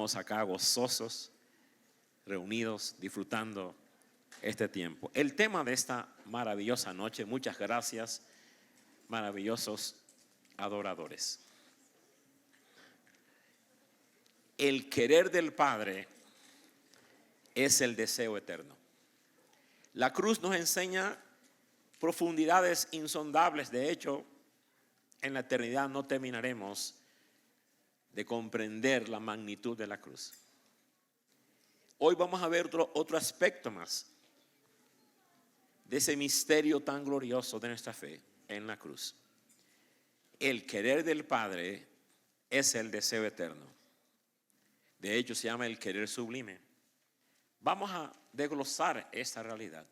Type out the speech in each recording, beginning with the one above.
estamos acá gozosos, reunidos, disfrutando este tiempo. El tema de esta maravillosa noche, muchas gracias, maravillosos adoradores. El querer del Padre es el deseo eterno. La cruz nos enseña profundidades insondables. De hecho, en la eternidad no terminaremos de comprender la magnitud de la cruz. Hoy vamos a ver otro aspecto más de ese misterio tan glorioso de nuestra fe en la cruz. El querer del Padre es el deseo eterno. De hecho, se llama el querer sublime. Vamos a desglosar esta realidad.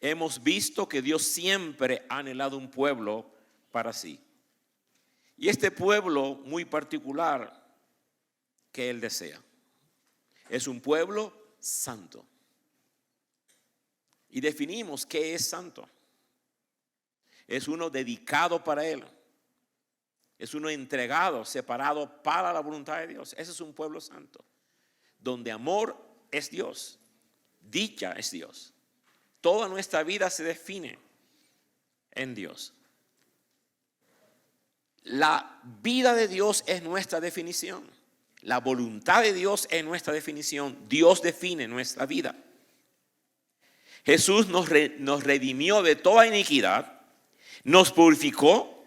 Hemos visto que Dios siempre ha anhelado un pueblo para sí. Y este pueblo muy particular que Él desea es un pueblo santo. Y definimos qué es santo. Es uno dedicado para Él. Es uno entregado, separado para la voluntad de Dios. Ese es un pueblo santo, donde amor es Dios, dicha es Dios. Toda nuestra vida se define en Dios. La vida de Dios es nuestra definición. La voluntad de Dios es nuestra definición. Dios define nuestra vida. Jesús nos redimió de toda iniquidad, nos purificó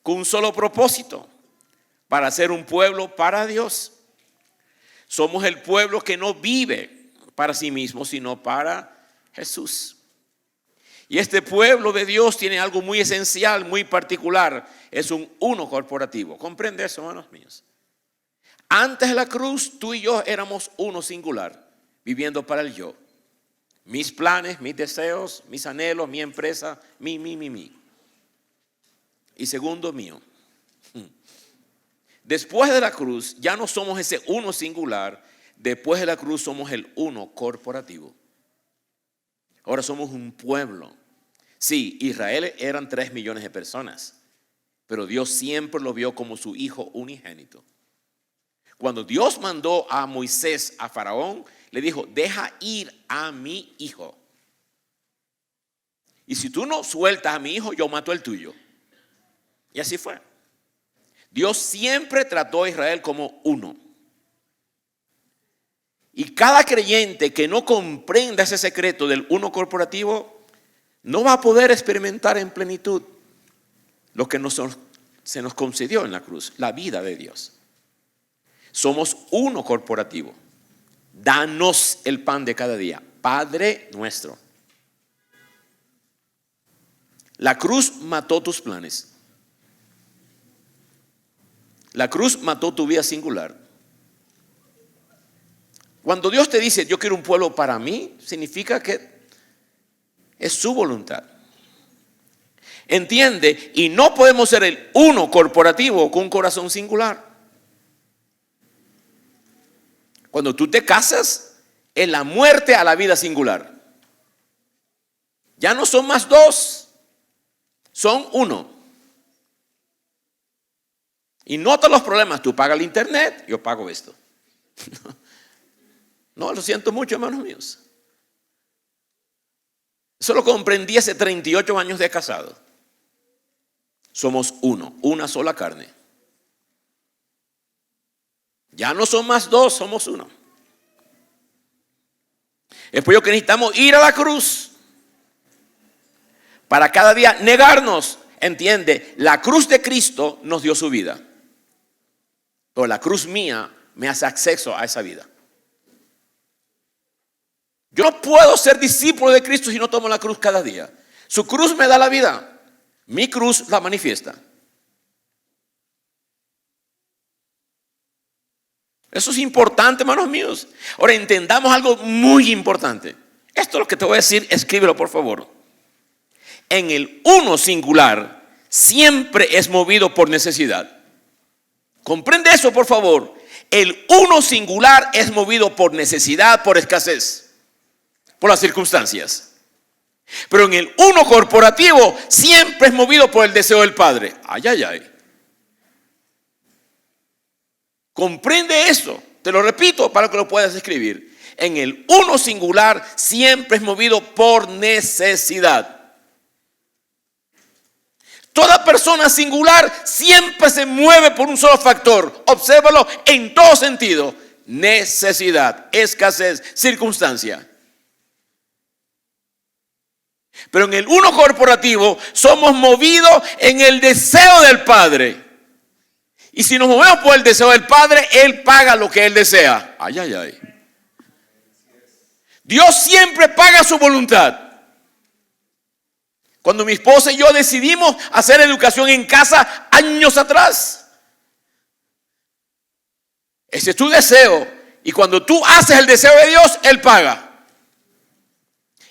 con un solo propósito, para ser un pueblo para Dios. Somos el pueblo que no vive para sí mismo, sino para Jesús. Y este pueblo de Dios tiene algo muy esencial, muy particular. Es un uno corporativo. ¿Comprende eso, hermanos míos? Antes de la cruz, tú y yo éramos uno singular, viviendo para el yo. Mis planes, mis deseos, mis anhelos, mi empresa, mi. Y segundo, mío. Después de la cruz, ya no somos ese uno singular. Después de la cruz somos el uno corporativo. Ahora somos un pueblo. Sí, Israel eran 3 millones de personas, pero Dios siempre lo vio como su hijo unigénito. Cuando Dios mandó a Moisés a Faraón, le dijo: deja ir a mi hijo. Y si tú no sueltas a mi hijo, yo mato el tuyo. Y así fue. Dios siempre trató a Israel como uno. Y cada creyente que no comprenda ese secreto del uno corporativo no va a poder experimentar en plenitud lo que se nos concedió en la cruz, la vida de Dios. Somos uno corporativo. Danos el pan de cada día, Padre nuestro. La cruz mató tus planes. La cruz mató tu vida singular. Cuando Dios te dice: yo quiero un pueblo para mí, significa que es su voluntad. Entiende, y no podemos ser el uno corporativo con un corazón singular. Cuando tú te casas, es la muerte a la vida singular. Ya no son más dos, son uno. Y nota los problemas. Tú pagas el internet, yo pago esto. No, lo siento mucho, hermanos míos. Eso lo comprendí hace 38 años de casado. Somos uno, una sola carne. Ya no son más dos, somos uno. Es por ello que necesitamos ir a la cruz para cada día negarnos. Entiende, la cruz de Cristo nos dio su vida, pero la cruz mía me hace acceso a esa vida. Yo no puedo ser discípulo de Cristo si no tomo la cruz cada día. Su cruz me da la vida, mi cruz la manifiesta. Eso es importante, hermanos míos. Ahora entendamos algo muy importante. Esto es lo que te voy a decir, escríbelo por favor. En el uno singular siempre es movido por necesidad. Comprende eso, por favor. El uno singular es movido por necesidad, por escasez, por las circunstancias. Pero en el uno corporativo siempre es movido por el deseo del Padre. Ay, ay, ay. Comprende eso. Te lo repito para que lo puedas escribir. En el uno singular siempre es movido por necesidad. Toda persona singular siempre se mueve por un solo factor. Obsérvalo en todo sentido. Necesidad, escasez, circunstancia. Pero en el uno corporativo somos movidos en el deseo del Padre. Y si nos movemos por el deseo del Padre, Él paga lo que Él desea. Ay, ay, ay. Dios siempre paga su voluntad. Cuando mi esposa y yo decidimos hacer educación en casa años atrás, ese es tu deseo. Y cuando tú haces el deseo de Dios, Él paga.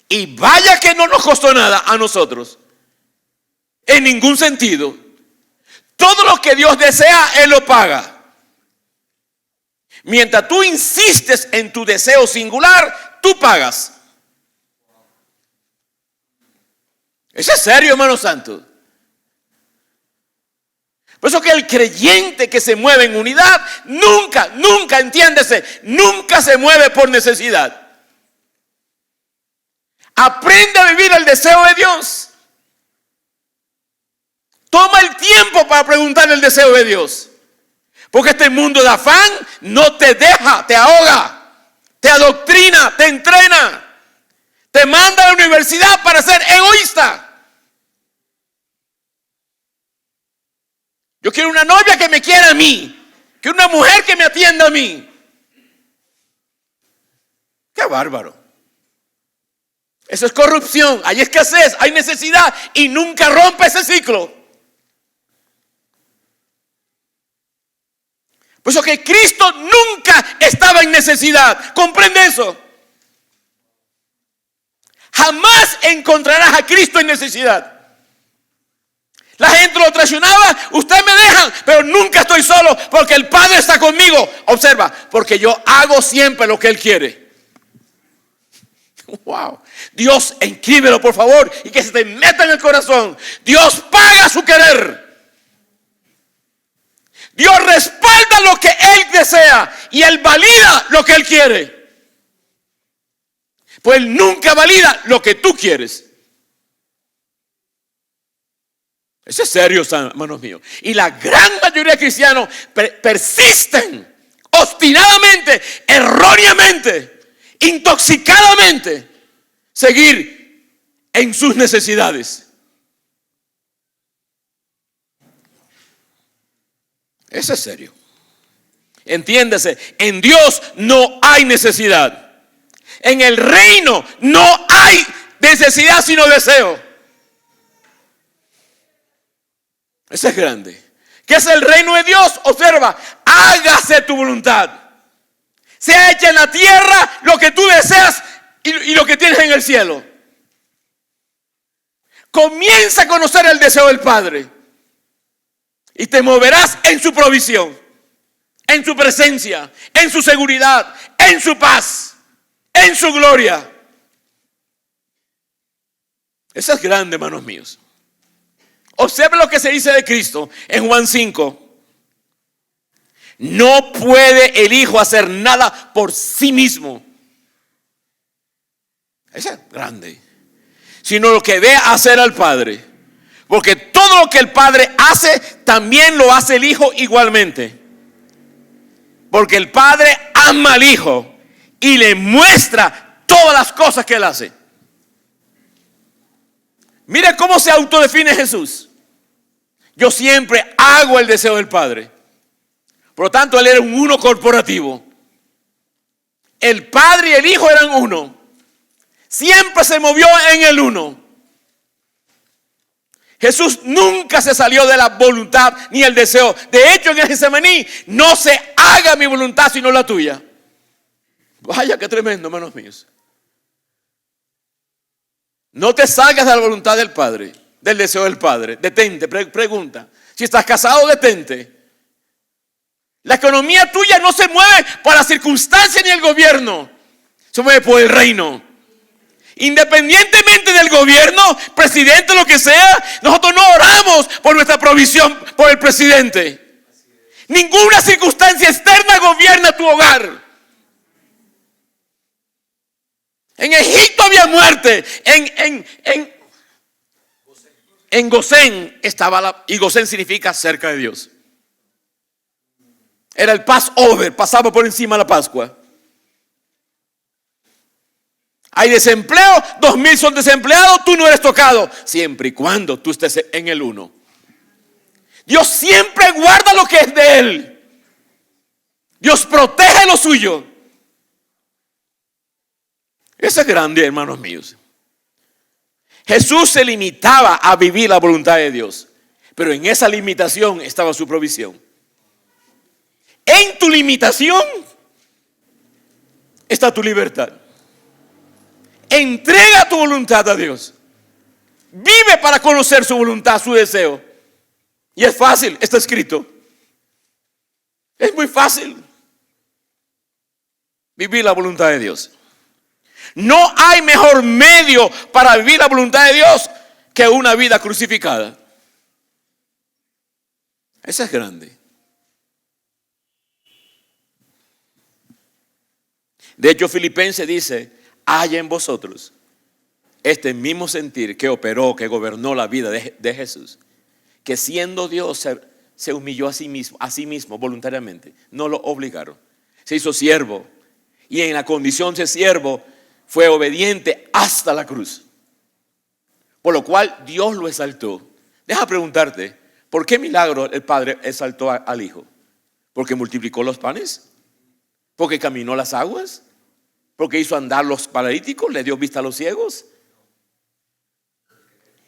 Y vaya que no nos costó nada a nosotros. En ningún sentido. Todo lo que Dios desea, Él lo paga. Mientras tú insistes en tu deseo singular, tú pagas. Eso es serio, hermano santo. Por eso que el creyente que se mueve en unidad, nunca, entiéndese, nunca se mueve por necesidad. Aprende a vivir el deseo de Dios. Toma el tiempo para preguntar el deseo de Dios. Porque este mundo de afán no te deja, te ahoga, te adoctrina, te entrena. Te manda a la universidad para ser egoísta. Yo quiero una novia que me quiera a mí. Quiero una mujer que me atienda a mí. ¡Qué bárbaro! Eso es corrupción. Hay escasez, hay necesidad y nunca rompe ese ciclo. Por eso que Cristo nunca estaba en necesidad. ¿Comprende eso? Jamás encontrarás a Cristo en necesidad. La gente lo traicionaba, ustedes me dejan, pero nunca estoy solo porque el Padre está conmigo. Observa, porque yo hago siempre lo que Él quiere. Wow. Dios, escríbelo por favor y que se te meta en el corazón. Dios paga su querer. Dios respalda lo que Él desea y Él valida lo que Él quiere. Pues Él nunca valida lo que tú quieres. Eso es serio, hermanos míos. Y la gran mayoría de cristianos persisten obstinadamente, erróneamente, intoxicadamente, seguir en sus necesidades. Eso es serio. Entiéndase, en Dios no hay necesidad. En el reino no hay necesidad sino deseo. Eso es grande. ¿Qué es el reino de Dios? Observa, hágase tu voluntad. Sea hecha en la tierra lo que tú deseas y lo que tienes en el cielo. Comienza a conocer el deseo del Padre. Y te moverás en su provisión, en su presencia, en su seguridad, en su paz, en su gloria. Eso es grande, hermanos míos. Observe lo que se dice de Cristo en Juan 5. No puede el Hijo hacer nada por sí mismo. Eso es grande. Sino lo que ve hacer al Padre. Porque todo lo que el Padre hace, también lo hace el Hijo igualmente. Porque el Padre ama al Hijo y le muestra todas las cosas que Él hace. Mira cómo se autodefine Jesús. Yo siempre hago el deseo del Padre. Por lo tanto, Él era un uno corporativo. El Padre y el Hijo eran uno. Siempre se movió en el uno. Jesús nunca se salió de la voluntad ni el deseo. De hecho, en el Getsemaní, no se haga mi voluntad sino la tuya. Vaya, qué tremendo, hermanos míos. No te salgas de la voluntad del Padre, del deseo del Padre. Detente, pregunta. Si estás casado, detente. La economía tuya no se mueve por la circunstancia ni el gobierno. Se mueve por el reino. Independientemente del gobierno, presidente, lo que sea, nosotros no oramos por nuestra provisión por el presidente. Ninguna circunstancia externa gobierna tu hogar. En Egipto había muerte. En Gosén estaba y Gosén significa cerca de Dios. Era el Passover, pasaba por encima de la Pascua. Hay desempleo, 2000 son desempleados, tú no eres tocado, siempre y cuando tú estés en el uno. Dios siempre guarda lo que es de Él. Dios protege lo suyo. Eso es grande, hermanos míos. Jesús se limitaba a vivir la voluntad de Dios, pero en esa limitación estaba su provisión. En tu limitación está tu libertad. Entrega tu voluntad a Dios. Vive para conocer su voluntad, su deseo. Y es fácil, está escrito. Es muy fácil vivir la voluntad de Dios. No hay mejor medio para vivir la voluntad de Dios que una vida crucificada. Esa es grande. De hecho, Filipenses dice: haya en vosotros este mismo sentir que operó, que gobernó la vida de Jesús, que siendo Dios se humilló a sí mismo voluntariamente. No lo obligaron. Se hizo siervo, y en la condición de siervo fue obediente hasta la cruz, por lo cual Dios lo exaltó. Deja preguntarte, ¿por qué milagro el Padre exaltó al Hijo? ¿Porque multiplicó los panes? ¿Porque caminó las aguas? ¿Porque hizo andar los paralíticos? ¿Le dio vista a los ciegos?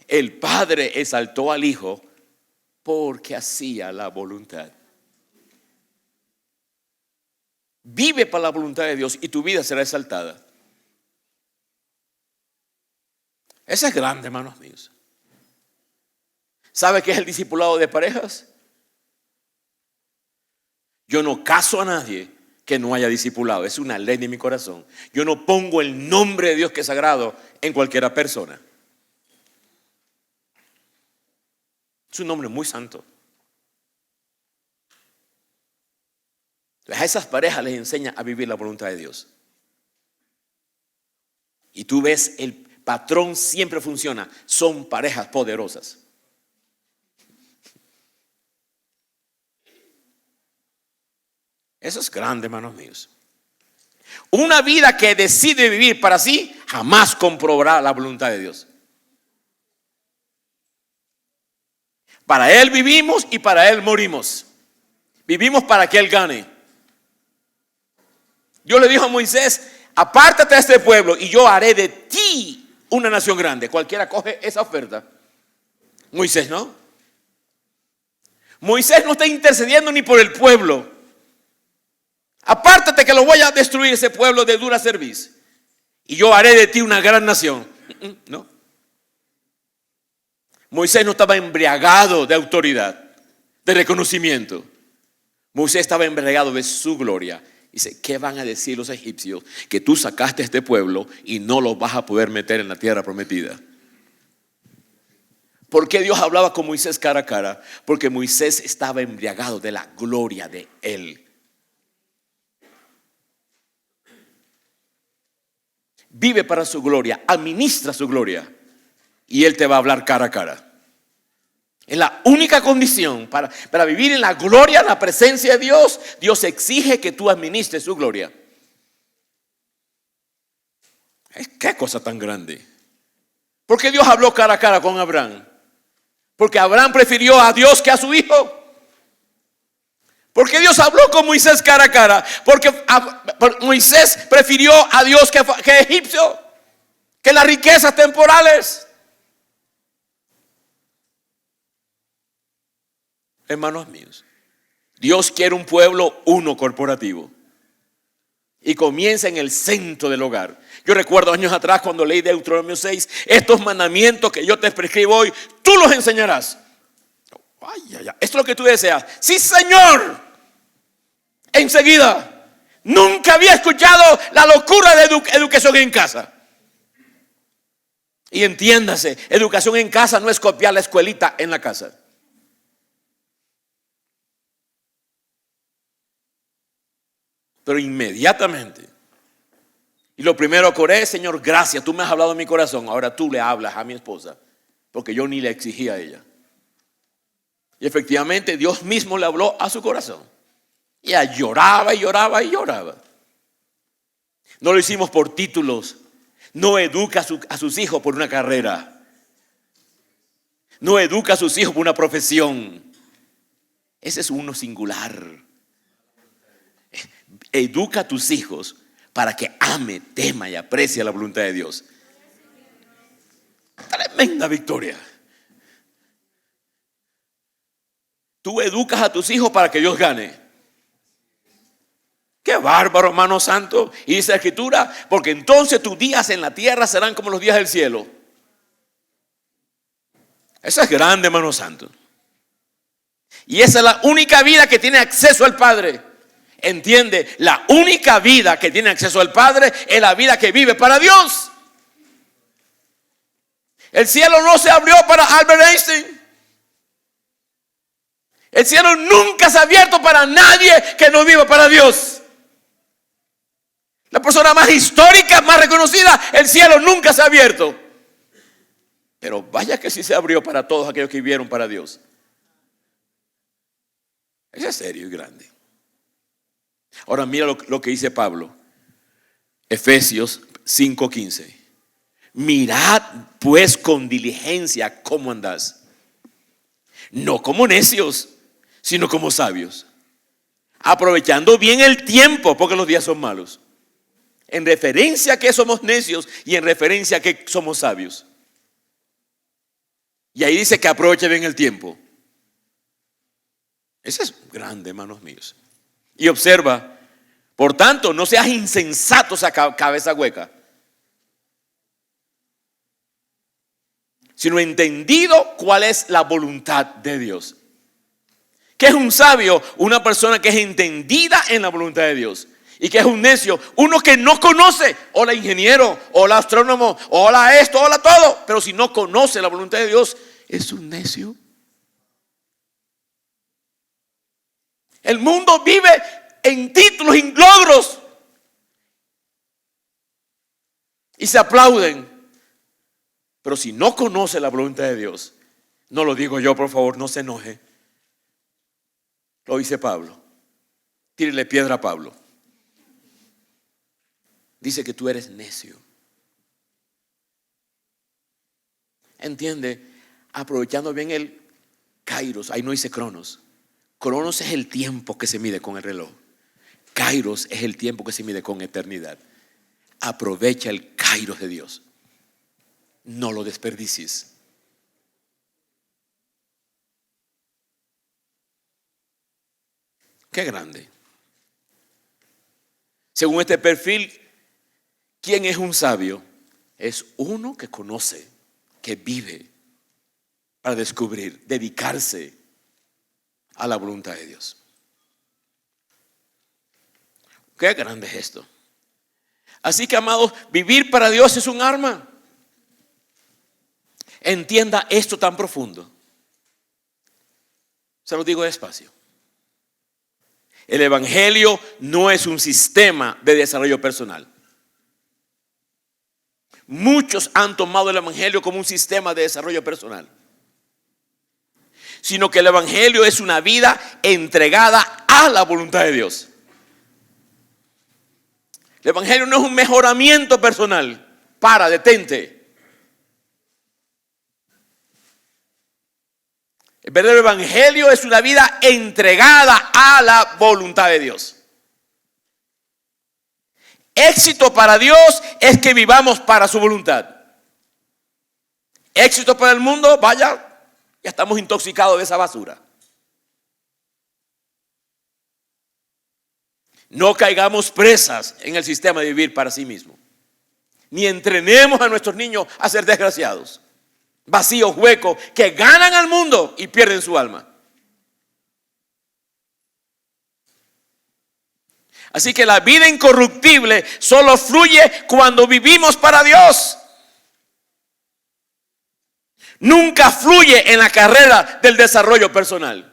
El Padre exaltó al Hijo porque hacía la voluntad. Vive para la voluntad de Dios y tu vida será exaltada. Esa es grande, hermanos míos. ¿Sabe qué es el discipulado de parejas? Yo no caso a nadie que no haya discipulado. Es una ley de mi corazón. Yo no pongo el nombre de Dios que es sagrado en cualquiera persona. Es un nombre muy santo. A esas parejas les enseña a vivir la voluntad de Dios. Y tú ves, el patrón siempre funciona. Son parejas poderosas. Eso es grande, hermanos míos. Una vida que decide vivir para sí jamás comprobará la voluntad de Dios. Para Él vivimos y para Él morimos. Vivimos para que Él gane. Dios le dijo a Moisés: apártate de este pueblo y yo haré de ti una nación grande. Cualquiera coge esa oferta. Moisés no. Moisés no está intercediendo ni por el pueblo. Apártate que lo voy a destruir, ese pueblo de dura cerviz, y yo haré de ti una gran nación. No. Moisés no estaba embriagado de autoridad, de reconocimiento. Moisés estaba embriagado de su gloria. Dice: ¿qué van a decir los egipcios? Que tú sacaste a este pueblo y no los vas a poder meter en la tierra prometida. ¿Por qué Dios hablaba con Moisés cara a cara? Porque Moisés estaba embriagado de la gloria de Él. Vive para su gloria, administra su gloria, y Él te va a hablar cara a cara. Es la única condición para vivir en la gloria, la presencia de Dios. Dios exige que tú administres su gloria. ¿Qué cosa tan grande? ¿Por qué Dios habló cara a cara con Abraham? Porque Abraham prefirió a Dios que a su hijo. ¿Por qué Dios habló con Moisés cara a cara? Porque Moisés prefirió a Dios que egipcio, que las riquezas temporales. Hermanos míos, Dios quiere un pueblo uno corporativo, y comienza en el centro del hogar. Yo recuerdo años atrás cuando leí Deuteronomio 6: estos mandamientos que yo te prescribo hoy, tú los enseñarás. Esto es lo que tú deseas. Sí, Señor. Enseguida. Nunca había escuchado la locura de educación en casa. Y entiéndase, educación en casa no es copiar la escuelita en la casa. pero inmediatamente. Y lo primero que oré: Señor, gracias, tú me has hablado en mi corazón, ahora tú le hablas a mi esposa, porque yo ni le exigí a ella. Y efectivamente Dios mismo le habló a su corazón. Y ella lloraba y lloraba y lloraba. No lo hicimos por títulos. No educa a sus hijos por una carrera. No educa a sus hijos por una profesión. Ese es uno singular. Educa a tus hijos para que ame, tema y aprecie la voluntad de Dios. Tremenda victoria. Tú educas a tus hijos para que Dios gane. Qué bárbaro, hermano santo. Y dice la Escritura: porque entonces tus días en la tierra serán como los días del cielo. Esa es grande, hermano santo. Y esa es la única vida que tiene acceso al Padre. Entiende, la única vida que tiene acceso al Padre es la vida que vive para Dios. El cielo no se abrió para Albert Einstein. El cielo nunca se ha abierto para nadie que no viva para Dios. La persona más histórica, más reconocida, el cielo nunca se ha abierto. Pero vaya que sí se abrió para todos aquellos que vivieron para Dios. Eso es serio y grande. Ahora mira lo que dice Pablo. Efesios 5:15. Mirad pues con diligencia cómo andás. No como necios, sino como sabios. Aprovechando bien el tiempo, porque los días son malos. En referencia a que somos necios y en referencia a que somos sabios. Y ahí dice que aproveche bien el tiempo. Eso es grande, hermanos míos. Y observa: por tanto, no seas insensatos a cabeza hueca, sino entendido cuál es la voluntad de Dios. ¿Qué es un sabio? Una persona que es entendida en la voluntad de Dios. ¿Y qué es un necio? Uno que no conoce. Hola ingeniero, hola astrónomo, hola esto, hola todo. Pero si no conoce la voluntad de Dios, es un necio. El mundo vive en títulos y logros y se aplauden. Pero si no conoce la voluntad de Dios, no lo digo yo, por favor, no se enoje. Lo dice Pablo. Tírele piedra a Pablo. Dice que tú eres necio. Entiende, aprovechando bien el kairos. Ahí no dice cronos. Cronos es el tiempo que se mide con el reloj. Kairos es el tiempo que se mide con eternidad. Aprovecha el kairos de Dios. No lo desperdicies. Qué grande. Según este perfil, ¿quién es un sabio? Es uno que conoce, que vive para descubrir, dedicarse a la voluntad de Dios. Qué grande es esto. Así que, amados, vivir para Dios es un arma. Entienda esto tan profundo. Se lo digo despacio. El evangelio no es un sistema de desarrollo personal. Muchos han tomado el evangelio como un sistema de desarrollo personal, sino que el evangelio es una vida entregada a la voluntad de Dios. El evangelio no es un mejoramiento personal. Detente. El verdadero evangelio es una vida entregada a la voluntad de Dios. Éxito para Dios es que vivamos para su voluntad. Éxito para el mundo, vaya, ya estamos intoxicados de esa basura. No caigamos presas en el sistema de vivir para sí mismo. Ni entrenemos a nuestros niños a ser desgraciados, vacíos, huecos, que ganan al mundo y pierden su alma. Así que la vida incorruptible solo fluye cuando vivimos para Dios. Nunca fluye en la carrera del desarrollo personal.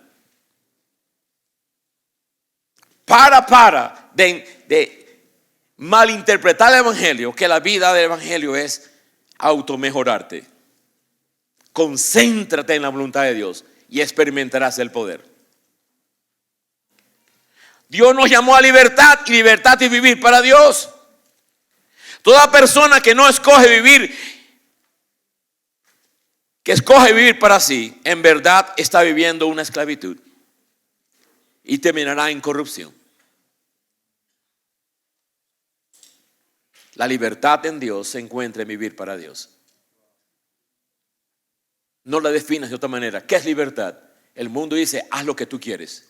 de malinterpretar el evangelio, que la vida del evangelio es automejorarte. Concéntrate en la voluntad de Dios y experimentarás el poder. Dios nos llamó a libertad, y libertad es vivir para Dios. Toda persona que no escoge vivir, que escoge vivir para sí, en verdad está viviendo una esclavitud y terminará en corrupción. La libertad en Dios se encuentra en vivir para Dios. No la definas de otra manera. ¿Qué es libertad? El mundo dice, haz lo que tú quieres.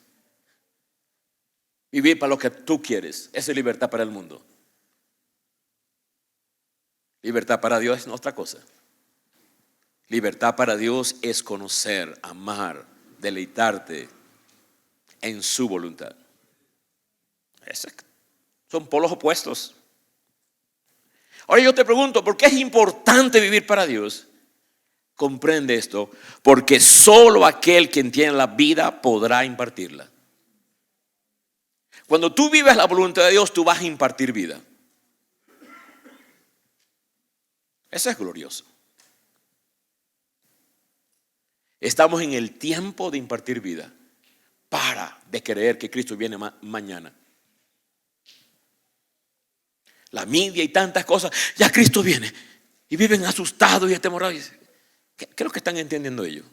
Vivir para lo que tú quieres. Eso es libertad para el mundo. Libertad para Dios es otra cosa. Libertad para Dios es conocer, amar, deleitarte en su voluntad. Son polos opuestos. Ahora yo te pregunto, ¿por qué es importante vivir para Dios? Comprende esto, porque solo aquel que entiende la vida podrá impartirla. Cuando tú vives la voluntad de Dios, tú vas a impartir vida. Eso es glorioso. Estamos en el tiempo de impartir vida. Para de creer que Cristo viene mañana. La media y tantas cosas, ya Cristo viene. Y viven asustados y atemorados. ¿Qué es lo que están entendiendo ellos?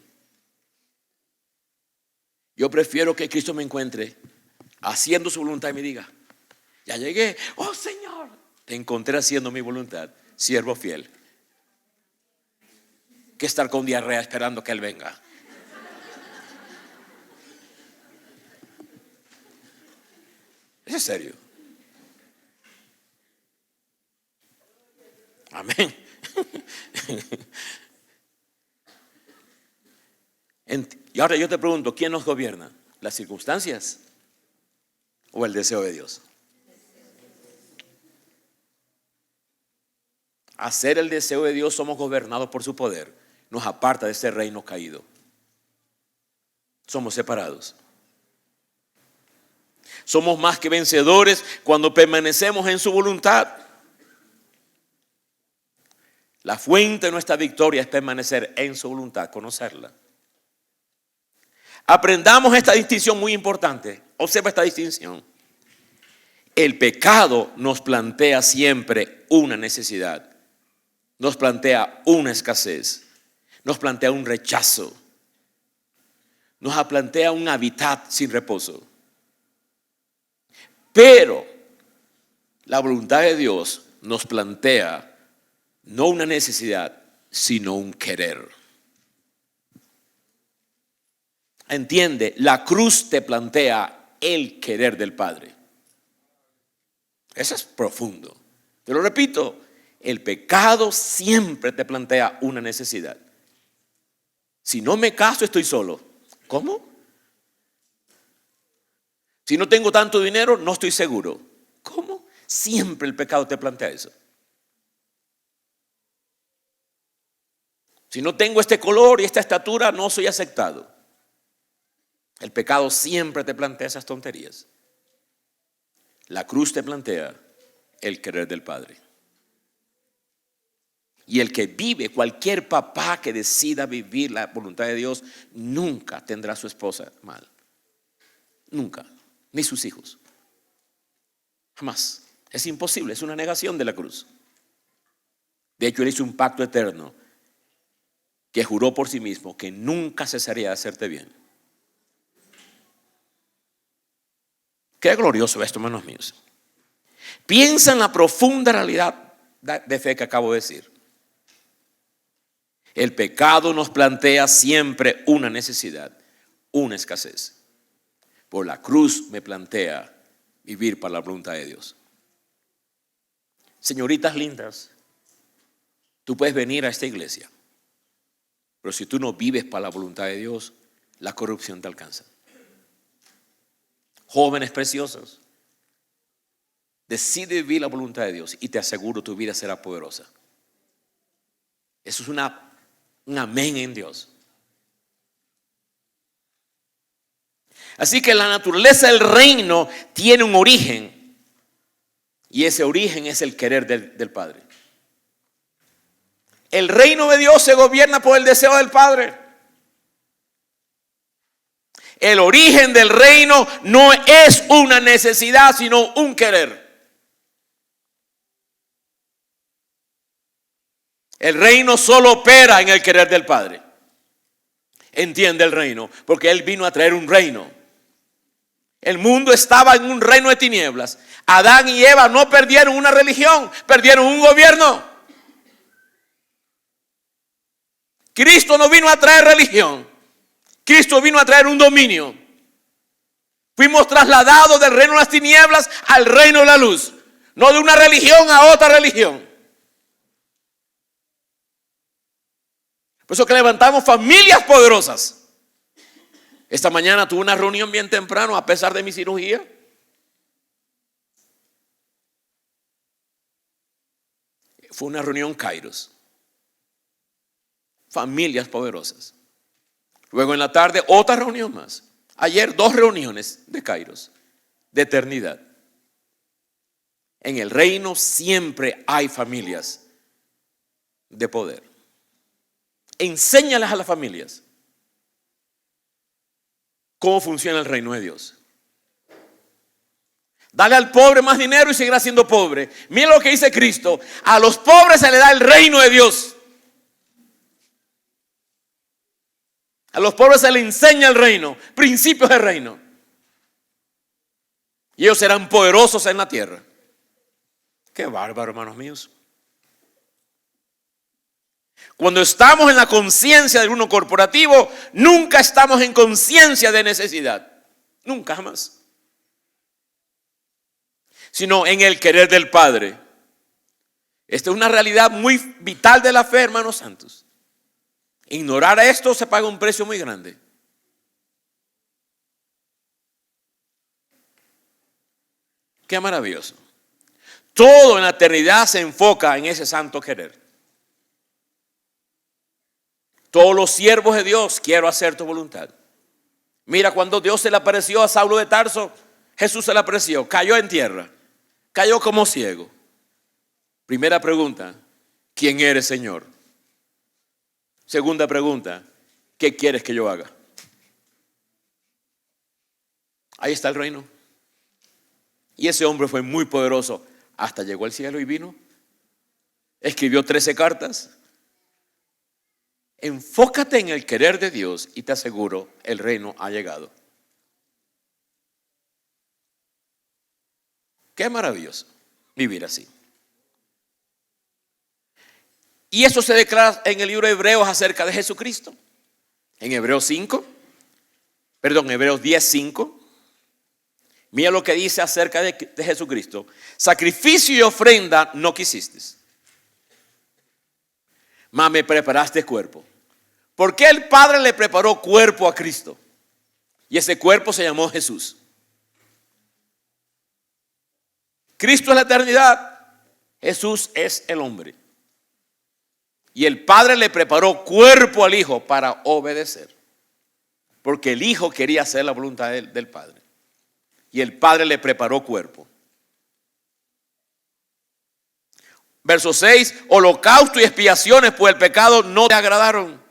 Yo prefiero que Cristo me encuentre haciendo su voluntad y me diga, ya llegué, oh Señor, te encontré haciendo mi voluntad, siervo fiel, que estar con diarrea esperando que Él venga. ¿Es serio? Amén. Y ahora yo te pregunto, ¿quién nos gobierna? ¿Las circunstancias o el deseo de Dios? Hacer el deseo de Dios, somos gobernados por su poder. Nos aparta de ese reino caído. Somos separados. Somos más que vencedores cuando permanecemos en su voluntad. La fuente de nuestra victoria es permanecer en su voluntad, conocerla. Aprendamos esta distinción muy importante. Observa esta distinción. El pecado nos plantea siempre una necesidad. Nos plantea una escasez. Nos plantea un rechazo. Nos plantea un hábitat sin reposo. Pero la voluntad de Dios nos plantea no una necesidad, sino un querer. Entiende, la cruz te plantea el querer del Padre. Eso es profundo. Te lo repito, el pecado siempre te plantea una necesidad. Si no me caso, estoy solo. ¿Cómo? Si no tengo tanto dinero, no estoy seguro. ¿Cómo? Siempre el pecado te plantea eso. Si no tengo este color y esta estatura, no soy aceptado. El pecado siempre te plantea esas tonterías. La cruz te plantea el querer del Padre. Y el que vive, cualquier papá que decida vivir la voluntad de Dios, nunca tendrá a su esposa mal. Nunca. Ni sus hijos. Jamás. Es imposible, es una negación de la cruz. De hecho, Él hizo un pacto eterno que juró por sí mismo que nunca cesaría de hacerte bien. Qué glorioso esto, hermanos míos. Piensa en la profunda realidad de fe que acabo de decir. El pecado nos plantea siempre una necesidad, una escasez. Por la cruz me plantea vivir para la voluntad de Dios. Señoritas lindas, tú puedes venir a esta iglesia, pero si tú no vives para la voluntad de Dios, la corrupción te alcanza. Jóvenes preciosos, decide vivir la voluntad de Dios y te aseguro tu vida será poderosa. Eso es un amén en Dios. Así que la naturaleza del reino tiene un origen. Y ese origen es el querer del Padre. El reino de Dios se gobierna por el deseo del Padre. El origen del reino no es una necesidad, sino un querer. El reino solo opera en el querer del Padre. Entiende el reino, porque Él vino a traer un reino. El mundo estaba en un reino de tinieblas. Adán y Eva no perdieron una religión, perdieron un gobierno. Cristo no vino a traer religión. Cristo vino a traer un dominio. Fuimos trasladados del reino de las tinieblas al reino de la luz. No de una religión a otra religión. Por eso que levantamos familias poderosas. Esta mañana tuve una reunión bien temprano a pesar de mi cirugía. Fue una reunión Kairos. Familias poderosas. Luego en la tarde otra reunión más. Ayer 2 reuniones de Kairos, de eternidad. En el reino siempre hay familias de poder. Enséñales a las familias cómo funciona el reino de Dios. Dale al pobre más dinero y seguirá siendo pobre. Mira lo que dice Cristo. A los pobres se le da el reino de Dios. A los pobres se les enseña el reino, principios del reino. Y ellos serán poderosos en la tierra. Qué bárbaro, hermanos míos. Cuando estamos en la conciencia del uno corporativo, nunca estamos en conciencia de necesidad. Nunca, jamás. Sino en el querer del Padre. Esta es una realidad muy vital de la fe, hermanos santos. Ignorar esto se paga un precio muy grande. Qué maravilloso. Todo en la eternidad se enfoca en ese santo querer. Todos los siervos de Dios, quiero hacer tu voluntad. Mira, cuando Dios se le apareció a Saulo de Tarso, Jesús se le apareció, cayó en tierra, cayó como ciego. Primera pregunta, ¿quién eres, Señor? Segunda pregunta, ¿qué quieres que yo haga? Ahí está el reino. Y ese hombre fue muy poderoso. Hasta llegó al cielo y vino. Escribió 13 cartas. Enfócate en el querer de Dios y te aseguro, el reino ha llegado. Qué maravilloso vivir así. Y eso se declara en el libro de Hebreos acerca de Jesucristo. En Hebreos 10:5. Mira lo que dice acerca de Jesucristo. Sacrificio y ofrenda no quisiste, mas me preparaste cuerpo. ¿Por qué el Padre le preparó cuerpo a Cristo? Y ese cuerpo se llamó Jesús. Cristo es la eternidad. Jesús es el hombre. Y el Padre le preparó cuerpo al Hijo para obedecer. Porque el Hijo quería hacer la voluntad del Padre. Y el Padre le preparó cuerpo. Verso 6, holocausto y expiaciones por el pecado no te agradaron.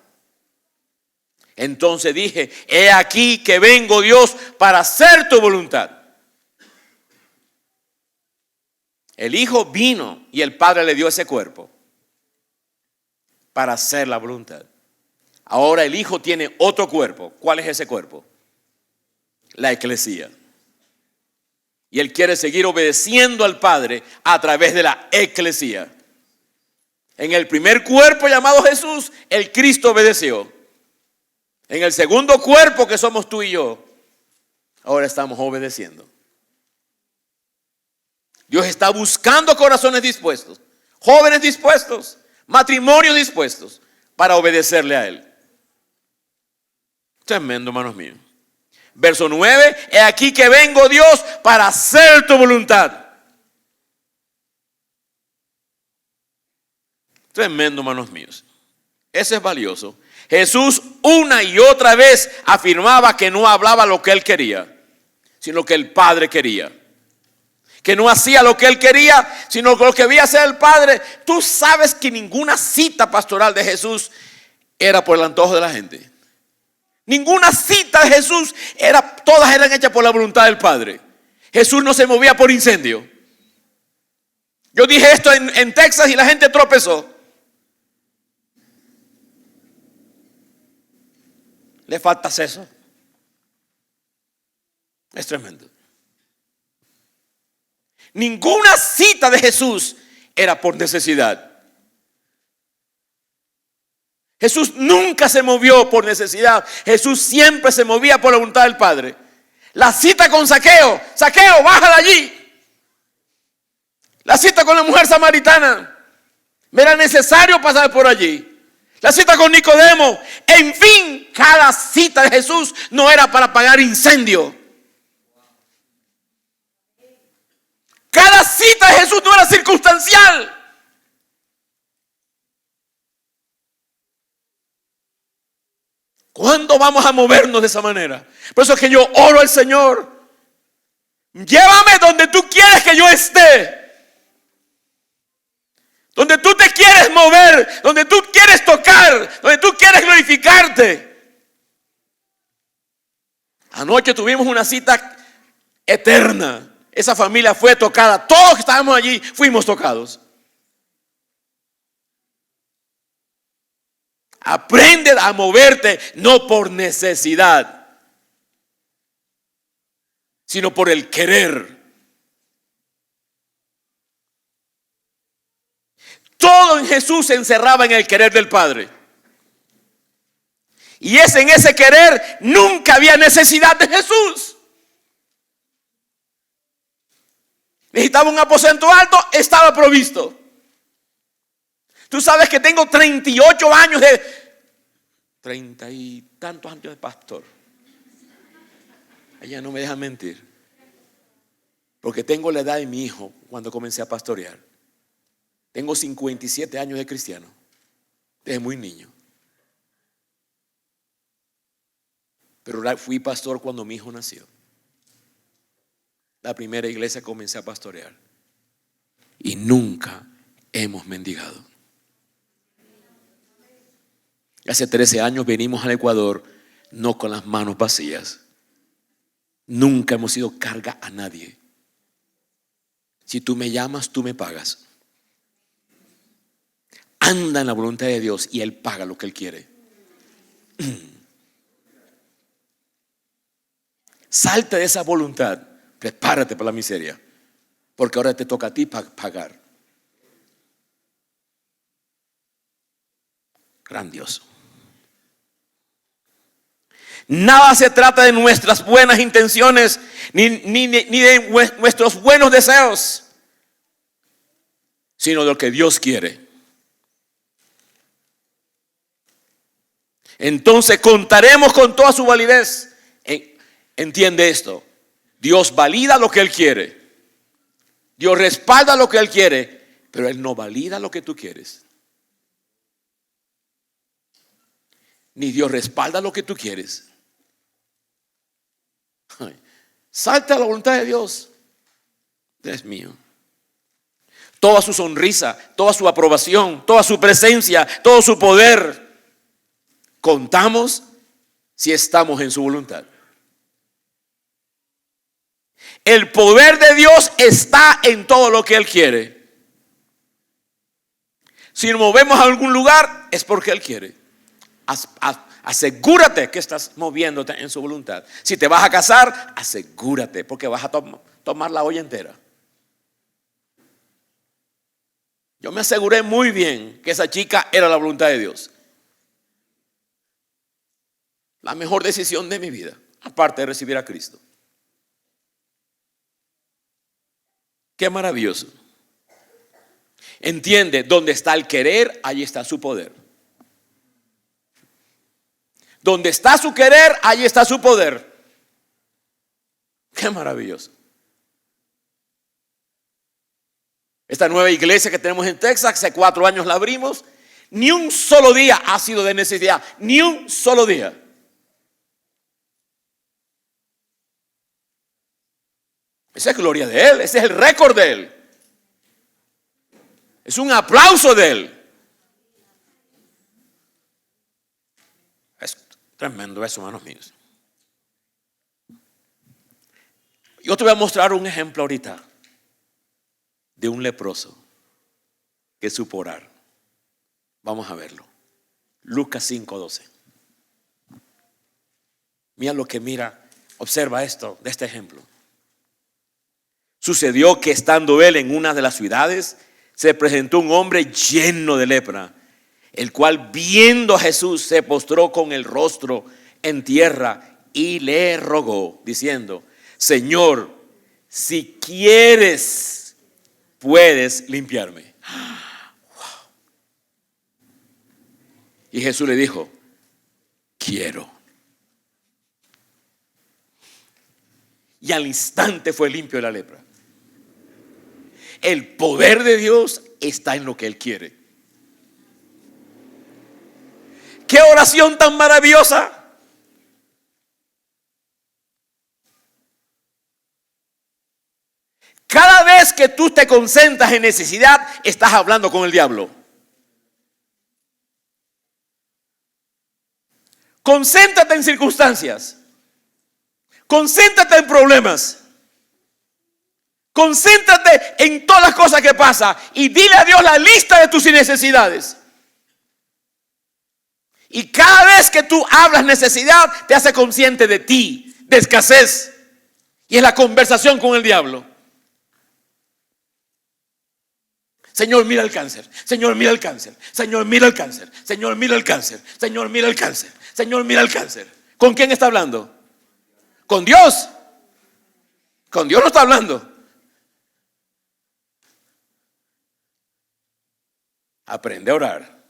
Entonces dije, he aquí que vengo, Dios, para hacer tu voluntad. El Hijo vino y el Padre le dio ese cuerpo para hacer la voluntad. Ahora el Hijo tiene otro cuerpo. ¿Cuál es ese cuerpo? La eclesía. Y Él quiere seguir obedeciendo al Padre a través de la eclesía. En el primer cuerpo llamado Jesús, el Cristo obedeció. En el segundo cuerpo que somos tú y yo, ahora estamos obedeciendo. Dios está buscando corazones dispuestos, jóvenes dispuestos, matrimonios dispuestos para obedecerle a Él. Tremendo, hermanos míos. Verso 9, he aquí que vengo, Dios, para hacer tu voluntad. Tremendo, hermanos míos. Eso es valioso. Jesús una y otra vez afirmaba que no hablaba lo que él quería, sino que el Padre quería. Que no hacía lo que él quería, sino lo que debía hacer el Padre. Tú sabes que ninguna cita pastoral de Jesús era por el antojo de la gente. Ninguna cita de Jesús todas eran hechas por la voluntad del Padre. Jesús no se movía por incendio. Yo dije esto en Texas y la gente tropezó. Le falta seso. Es tremendo. Ninguna cita de Jesús era por necesidad. Jesús nunca se movió por necesidad. Jesús siempre se movía por la voluntad del Padre. La cita con Zaqueo. Zaqueo, baja de allí. La cita con la mujer samaritana. Me era necesario pasar por allí. La cita con Nicodemo. En fin, cada cita de Jesús no era para apagar incendio. Cada cita de Jesús no era circunstancial. ¿Cuándo vamos a movernos de esa manera? Por eso es que yo oro al Señor. Llévame donde tú quieres que yo esté. Donde tú te quieres mover, donde tú quieres tocar, donde tú quieres glorificarte. Anoche tuvimos una cita eterna. Esa familia fue tocada. Todos que estábamos allí fuimos tocados. Aprende a moverte no por necesidad, sino por el querer. Todo en Jesús se encerraba en el querer del Padre. Y en ese querer nunca había necesidad de Jesús. Necesitaba un aposento alto, estaba provisto. Tú sabes que tengo 38 años 30 y tantos años de pastor. Ella no me deja mentir. Porque tengo la edad de mi hijo cuando comencé a pastorear. Tengo 57 años de cristiano. Desde muy niño. Pero fui pastor cuando mi hijo nació. La primera iglesia comencé a pastorear. Y nunca hemos mendigado. Hace 13 años venimos al Ecuador no con las manos vacías. Nunca hemos sido carga a nadie. Si tú me llamas, tú me pagas. Anda en la voluntad de Dios y Él paga lo que Él quiere. Salte de esa voluntad. Prepárate para la miseria. Porque ahora te toca a ti pagar. Grandioso. Nada se trata de nuestras buenas intenciones ni de nuestros buenos deseos, sino de lo que Dios quiere. Entonces contaremos con toda su validez. Entiende esto. Dios valida lo que Él quiere. Dios respalda lo que Él quiere, pero Él no valida lo que tú quieres. Ni Dios respalda lo que tú quieres. Salta a la voluntad de Dios. Dios mío. Toda su sonrisa, toda su aprobación, toda su presencia, todo su poder. Contamos si estamos en su voluntad. El poder de Dios está en todo lo que Él quiere. Si nos movemos a algún lugar es porque Él quiere. Asegúrate que estás moviéndote en su voluntad. Si te vas a casar, asegúrate porque vas a tomar la olla entera. Yo me aseguré muy bien que esa chica era la voluntad de Dios. La mejor decisión de mi vida, aparte de recibir a Cristo. Qué maravilloso. Entiende, donde está el querer, allí está su poder. Donde está su querer, allí está su poder. Qué maravilloso. Esta nueva iglesia que tenemos en Texas, hace 4 años la abrimos. Ni un solo día ha sido de necesidad, ni un solo día. Esa es gloria de Él, ese es el récord de Él. Es un aplauso de Él. Es tremendo eso, hermanos míos. Yo te voy a mostrar un ejemplo ahorita de un leproso que supo orar. Vamos a verlo. Lucas 5:12. Mira lo que mira, observa esto de este ejemplo. Sucedió que estando él en una de las ciudades, se presentó un hombre lleno de lepra, el cual viendo a Jesús se postró con el rostro en tierra y le rogó, diciendo: Señor, si quieres, puedes limpiarme. Y Jesús le dijo: quiero. Y al instante fue limpio de la lepra. El poder de Dios está en lo que Él quiere. ¡Qué oración tan maravillosa! Cada vez que tú te concentras en necesidad, estás hablando con el diablo. Concéntrate en circunstancias. Concéntrate en problemas. Concéntrate en todas las cosas que pasan y dile a Dios la lista de tus necesidades. Y cada vez que tú hablas necesidad, te hace consciente de ti, de escasez. Y es la conversación con el diablo. Señor, mira el cáncer. Señor, mira el cáncer. Señor, mira el cáncer. Señor, mira el cáncer. Señor, mira el cáncer. Señor, mira el cáncer. ¿Con quién está hablando? Con Dios. Con Dios no está hablando. Aprende a orar.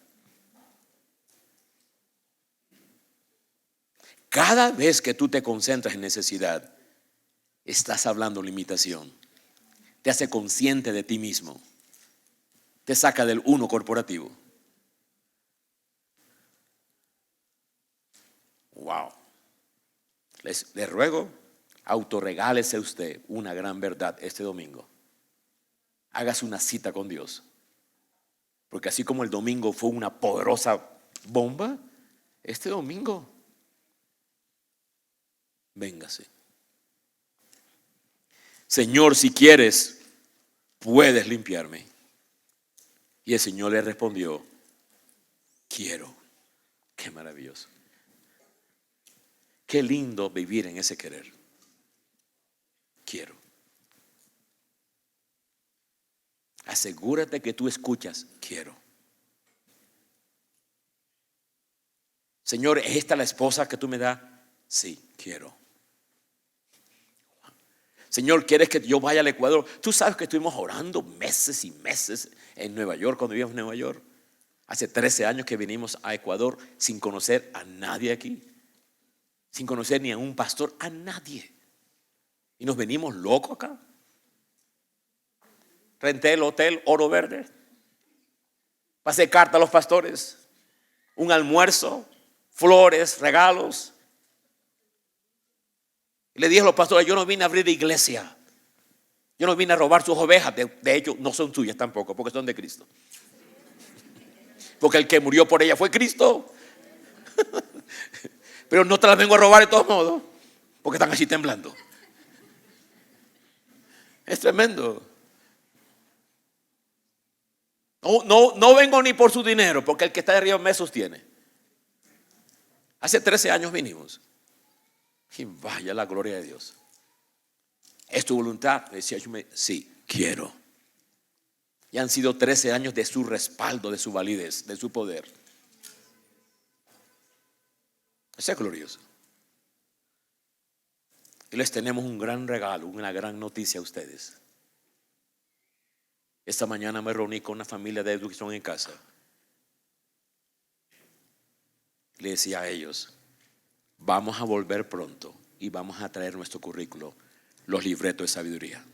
Cada vez que tú te concentras en necesidad, estás hablando limitación. Te hace consciente de ti mismo. Te saca del uno corporativo. Wow. Les ruego, autorregálese usted una gran verdad este domingo. Hágase una cita con Dios. Porque así como el domingo fue una poderosa bomba, este domingo, véngase. Señor, si quieres, puedes limpiarme. Y el Señor le respondió: quiero. Qué maravilloso. Qué lindo vivir en ese querer. Quiero. Asegúrate que tú escuchas: quiero. Señor, ¿es esta la esposa que tú me das? Sí, quiero. Señor, ¿quieres que yo vaya al Ecuador? Tú sabes que estuvimos orando meses y meses en Nueva York, cuando vivíamos en Nueva York. Hace 13 años que vinimos a Ecuador sin conocer a nadie aquí. Sin conocer ni a un pastor, a nadie. Y nos venimos locos acá. Renté el hotel Oro Verde. Pasé carta a los pastores. Un almuerzo, flores, regalos. Y le dije a los pastores: yo no vine a abrir iglesia. Yo no vine a robar sus ovejas. De hecho, no son tuyas tampoco, porque son de Cristo. Porque el que murió por ella fue Cristo. Pero no te las vengo a robar de todos modos, porque están así temblando. Es tremendo. No vengo ni por su dinero, porque el que está de arriba me sostiene. Hace 13 años vinimos. Y vaya la gloria de Dios. ¿Es tu voluntad? Decía yo, sí, quiero. Y han sido 13 años de su respaldo, de su validez, de su poder. Eso es glorioso. Y les tenemos un gran regalo, una gran noticia a ustedes. Esta mañana me reuní con una familia de educación en casa. Le decía a ellos: vamos a volver pronto y vamos a traer nuestro currículo, los libretos de sabiduría.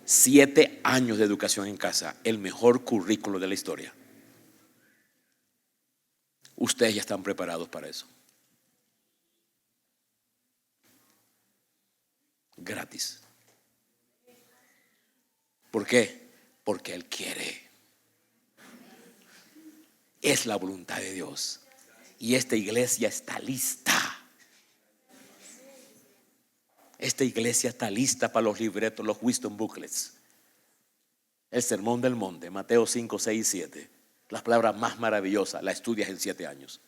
7 años de educación en casa, el mejor currículo de la historia. ustedes ya están preparados para eso. Gratis. ¿Por qué? Porque Él quiere. Es la voluntad de Dios. Y esta iglesia está lista. Esta iglesia está lista para los libretos, los wisdom booklets. El sermón del monte, Mateo 5, 6 y 7. Las palabras más maravillosas, la estudias en 7 años.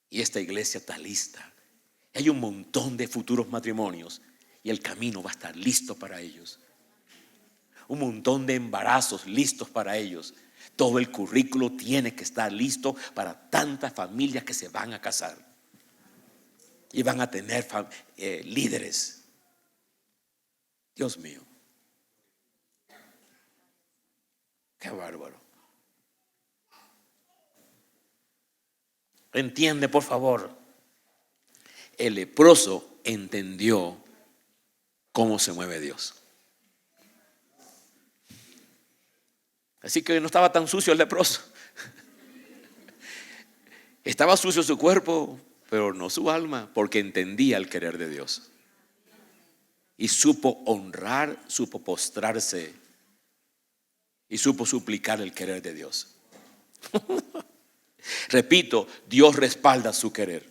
Y esta iglesia está lista. Hay un montón de futuros matrimonios y el camino va a estar listo para ellos. Un montón de embarazos listos para ellos. Todo el currículo tiene que estar listo para tantas familias que se van a casar y van a tener líderes. Dios mío, qué bárbaro. Entiende, por favor. El leproso entendió cómo se mueve Dios. Así que no estaba tan sucio el leproso. Estaba sucio su cuerpo, pero no su alma, porque entendía el querer de Dios. Y supo honrar, supo postrarse y supo suplicar el querer de Dios. Repito, Dios respalda su querer.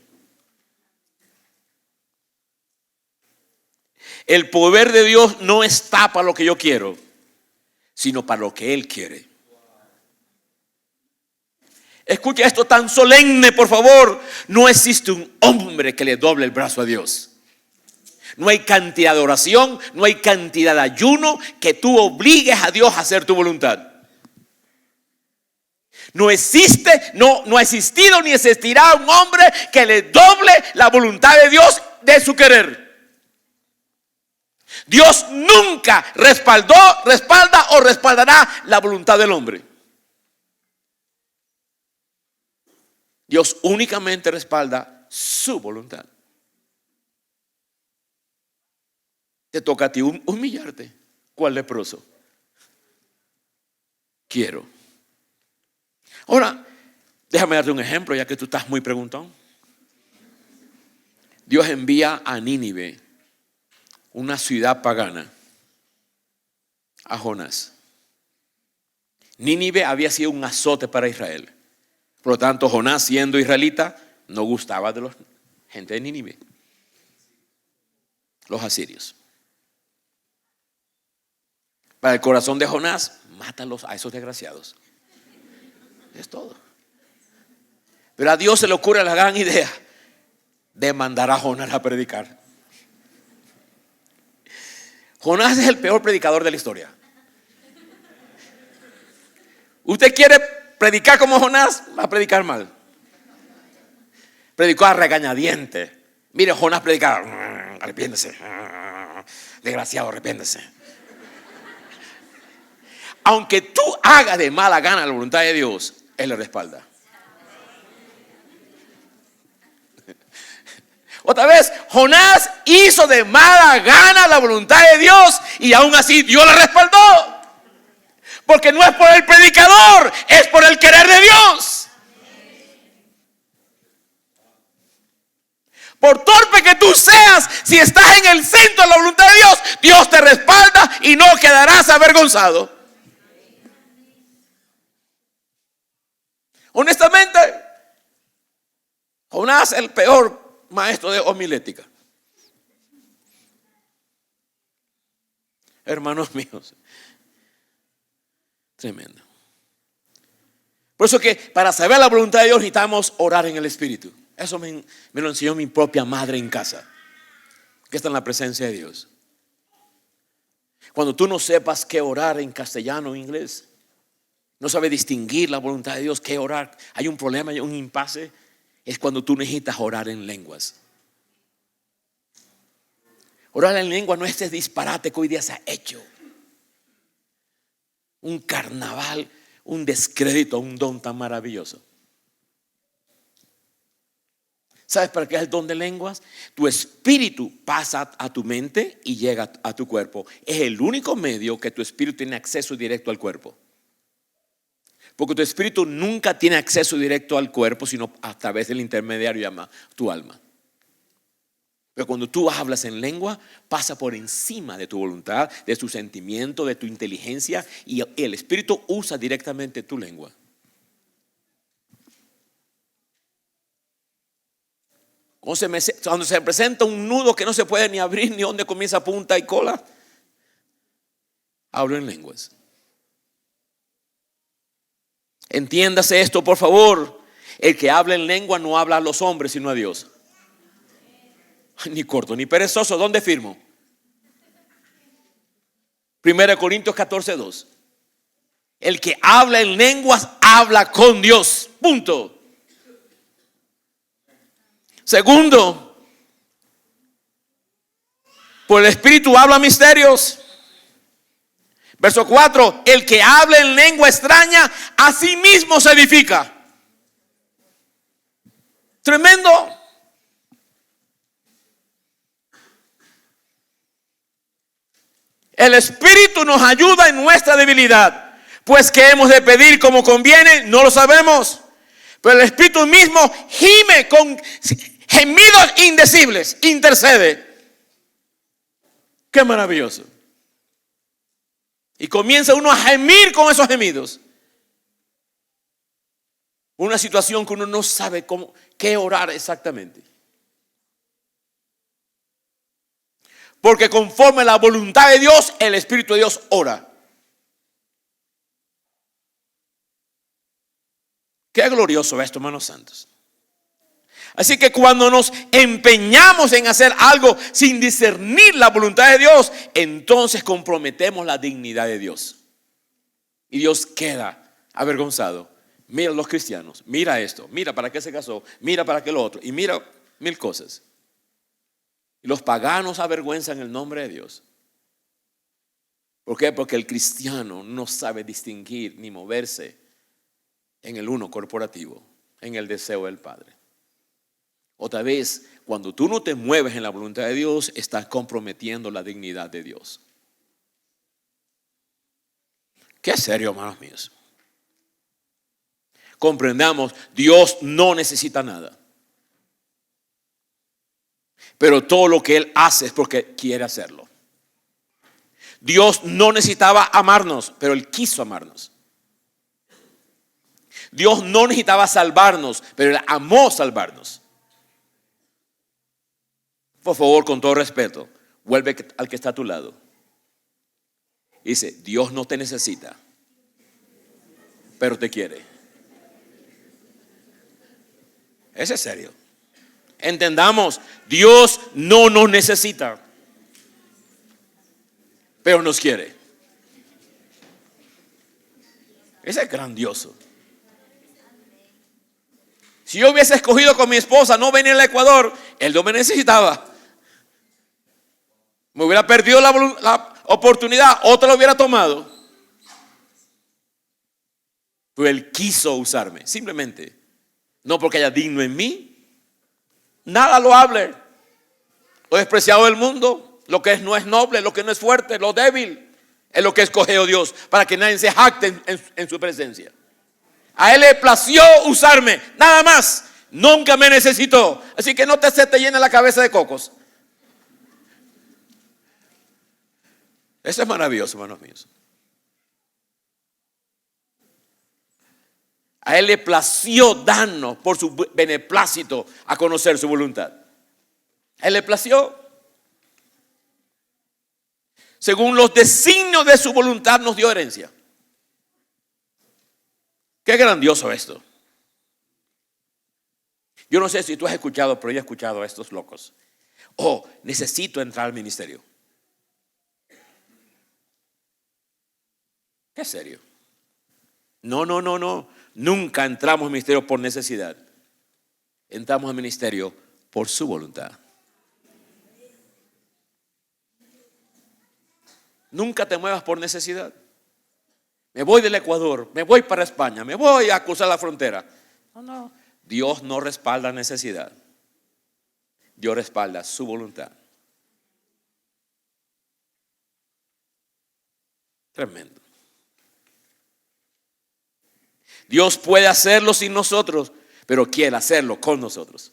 El poder de Dios no está para lo que yo quiero, sino para lo que Él quiere. Escucha esto tan solemne, por favor. No existe un hombre que le doble el brazo a Dios. No hay cantidad de oración, no hay cantidad de ayuno que tú obligues a Dios a hacer tu voluntad. No existe, no ha existido ni existirá un hombre que le doble la voluntad de Dios de su querer. Dios nunca respalda o respaldará la voluntad del hombre. Dios únicamente respalda su voluntad. Te toca a ti humillarte. ¿Cuál leproso? Quiero. Ahora, déjame darte un ejemplo, ya que tú estás muy preguntón. Dios envía a Nínive, una ciudad pagana, a Jonás. Nínive había sido un azote para Israel. Por lo tanto, Jonás, siendo israelita, no gustaba de la gente de Nínive, los asirios. Para el corazón de Jonás, mátalos a esos desgraciados. Es todo. Pero a Dios se le ocurre la gran idea de mandar a Jonás a predicar. Jonás es el peor predicador de la historia. ¿Usted quiere predicar como Jonás? Va a predicar mal. Predicó a regañadientes. Mire, Jonás predicaba: arrepiéndese, desgraciado, arrepiéndese. Aunque tú hagas de mala gana la voluntad de Dios, Él le respalda. Otra vez, Jonás hizo de mala gana la voluntad de Dios y aún así Dios le respaldó. Porque no es por el predicador, es por el querer de Dios. Por torpe que tú seas, si estás en el centro de la voluntad de Dios, Dios te respalda y no quedarás avergonzado. Honestamente, Jonás es el peor maestro de homilética. Hermanos míos, tremendo. Por eso que para saber la voluntad de Dios necesitamos orar en el Espíritu. Eso me lo enseñó mi propia madre en casa, que está en la presencia de Dios. Cuando tú no sepas qué orar en castellano o inglés, no sabes distinguir la voluntad de Dios, qué orar, hay un problema, hay un impasse, es cuando tú necesitas orar en lenguas. Orar en lengua no es ese disparate que hoy día se ha hecho. Un carnaval, un descrédito, un don tan maravilloso. ¿Sabes para qué es el don de lenguas? Tu espíritu pasa a tu mente y llega a tu cuerpo. Es el único medio que tu espíritu tiene acceso directo al cuerpo. Porque tu espíritu nunca tiene acceso directo al cuerpo, sino a través del intermediario llamado tu alma. Pero cuando tú hablas en lengua, pasa por encima de tu voluntad, de tu sentimiento, de tu inteligencia, y el espíritu usa directamente tu lengua. Cuando se presenta un nudo que no se puede ni abrir, ni donde comienza punta y cola, hablo en lenguas. Entiéndase esto, por favor. El que habla en lengua no habla a los hombres, sino a Dios. Ni corto, ni perezoso. ¿Dónde firmo? 1 Corintios 14:2. El que habla en lenguas habla con Dios. Punto. Segundo, por el Espíritu habla misterios. Verso 4, el que habla en lengua extraña a sí mismo se edifica. Tremendo. El Espíritu nos ayuda en nuestra debilidad, pues que hemos de pedir como conviene, no lo sabemos. Pero el Espíritu mismo gime con gemidos indecibles, intercede. Qué maravilloso. Y comienza uno a gemir con esos gemidos. Una situación que uno no sabe qué orar exactamente. Porque conforme a la voluntad de Dios, el Espíritu de Dios ora. Qué glorioso esto, hermanos santos. Así que cuando nos empeñamos en hacer algo sin discernir la voluntad de Dios, entonces comprometemos la dignidad de Dios. Y Dios queda avergonzado. Mira a los cristianos, mira esto, mira para qué se casó, mira para qué lo otro, y mira mil cosas. Y los paganos avergüenzan el nombre de Dios. ¿Por qué? Porque el cristiano no sabe distinguir ni moverse en el uno corporativo, en el deseo del Padre. Otra vez, cuando tú no te mueves en la voluntad de Dios, estás comprometiendo la dignidad de Dios. Qué serio, hermanos míos. Comprendamos, Dios no necesita nada. Pero todo lo que Él hace es porque quiere hacerlo. Dios no necesitaba amarnos, pero Él quiso amarnos. Dios no necesitaba salvarnos, pero Él amó salvarnos. Por favor, con todo respeto, vuelve al que está a tu lado. Dice, Dios no te necesita, pero te quiere. Eso es serio. Entendamos, Dios no nos necesita, pero nos quiere. Eso es grandioso. Si yo hubiese escogido con mi esposa no venir al Ecuador, Él no me necesitaba. Me hubiera perdido la oportunidad, otra lo hubiera tomado. Pero Él quiso usarme, simplemente. No porque haya digno en mí. Nada lo hable. Lo despreciado del mundo, lo que no es noble, lo que no es fuerte, lo débil, es lo que escogió Dios para que nadie se jacte en su presencia. A Él le plació usarme, nada más. Nunca me necesitó. Así que no se te llene la cabeza de cocos. Eso es maravilloso, hermanos míos. A Él le plació darnos por su beneplácito a conocer su voluntad. A Él le plació. Según los designios de su voluntad nos dio herencia. Qué grandioso esto. Yo no sé si tú has escuchado, pero yo he escuchado a estos locos. Oh, necesito entrar al ministerio. ¿Qué serio? No. Nunca entramos al ministerio por necesidad. Entramos al ministerio por su voluntad. Nunca te muevas por necesidad. Me voy del Ecuador, me voy para España, me voy a cruzar la frontera. No. Dios no respalda necesidad. Dios respalda su voluntad. Tremendo. Dios puede hacerlo sin nosotros, pero quiere hacerlo con nosotros.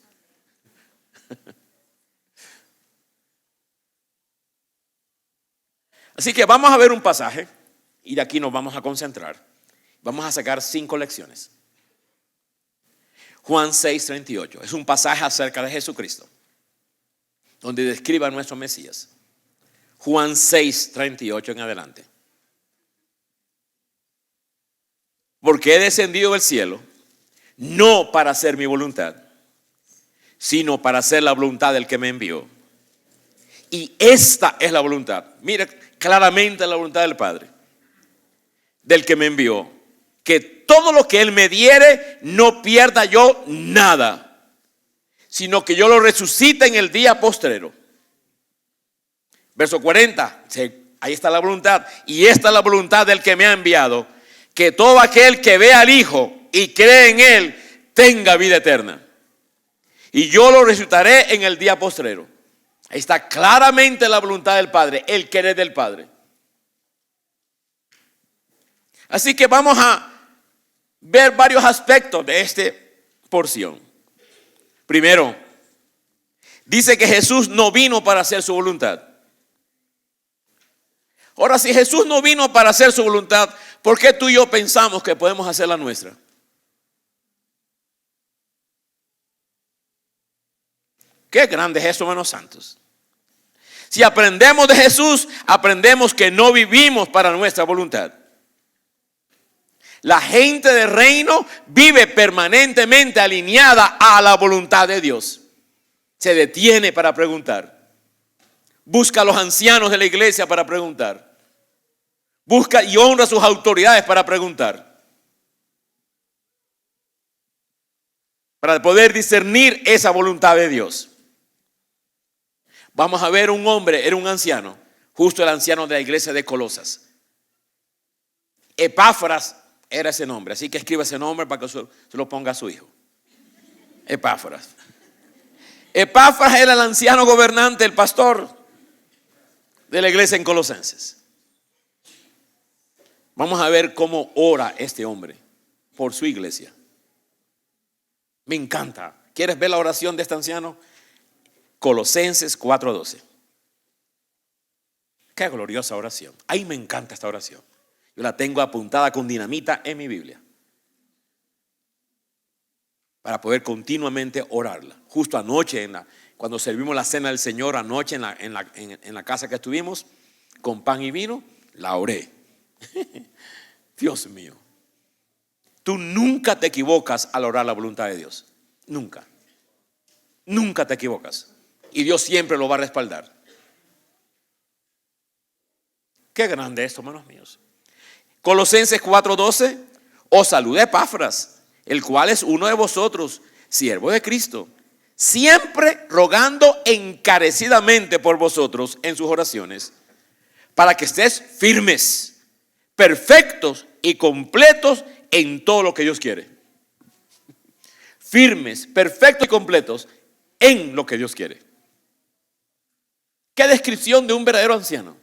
Así que vamos a ver un pasaje y de aquí nos vamos a concentrar. Vamos a sacar 5 lecciones. Juan 6:38 es un pasaje acerca de Jesucristo, donde describe a nuestro Mesías. Juan 6:38 en adelante. Porque he descendido del cielo, no para hacer mi voluntad, sino para hacer la voluntad del que me envió. Y esta es la voluntad. Mira claramente la voluntad del Padre, del que me envió, que todo lo que Él me diere, no pierda yo nada, sino que yo lo resucite en el día postrero. Verso 40, ahí está la voluntad. Y esta es la voluntad del que me ha enviado, que todo aquel que vea al Hijo y cree en Él, tenga vida eterna. Y yo lo resucitaré en el día postrero. Ahí está claramente la voluntad del Padre, el querer del Padre. Así que vamos a ver varios aspectos de esta porción. Primero, dice que Jesús no vino para hacer su voluntad. Ahora, si Jesús no vino para hacer su voluntad, ¿por qué tú y yo pensamos que podemos hacer la nuestra? Qué grande es eso, hermanos santos. Si aprendemos de Jesús, aprendemos que no vivimos para nuestra voluntad. La gente del reino vive permanentemente alineada a la voluntad de Dios. Se detiene para preguntar. Busca a los ancianos de la iglesia para preguntar. Busca y honra a sus autoridades para preguntar. Para poder discernir esa voluntad de Dios. Vamos a ver un hombre, era un anciano, justo el anciano de la iglesia de Colosas. Epáfras era ese nombre, así que escriba ese nombre para que se lo ponga a su hijo. Epáfras. Epáfras era el anciano gobernante, el pastor de la iglesia en Colosenses. Vamos a ver cómo ora este hombre por su iglesia. Me encanta. ¿Quieres ver la oración de este anciano? Colosenses 4:12. Qué gloriosa oración. Ay, me encanta esta oración. Yo la tengo apuntada con dinamita en mi Biblia para poder continuamente orarla. Justo anoche, cuando servimos la cena del Señor, anoche en la casa que estuvimos, con pan y vino, la oré. Dios mío. Tú nunca te equivocas al orar la voluntad de Dios. Nunca. Nunca te equivocas. Y Dios siempre lo va a respaldar. Qué grande esto, hermanos míos. Colosenses 4:12. Os saluda Epáfras, el cual es uno de vosotros, siervo de Cristo, siempre rogando encarecidamente por vosotros en sus oraciones, para que estés firmes, perfectos y completos en todo lo que Dios quiere. Firmes, perfectos y completos en lo que Dios quiere. Qué descripción de un verdadero anciano.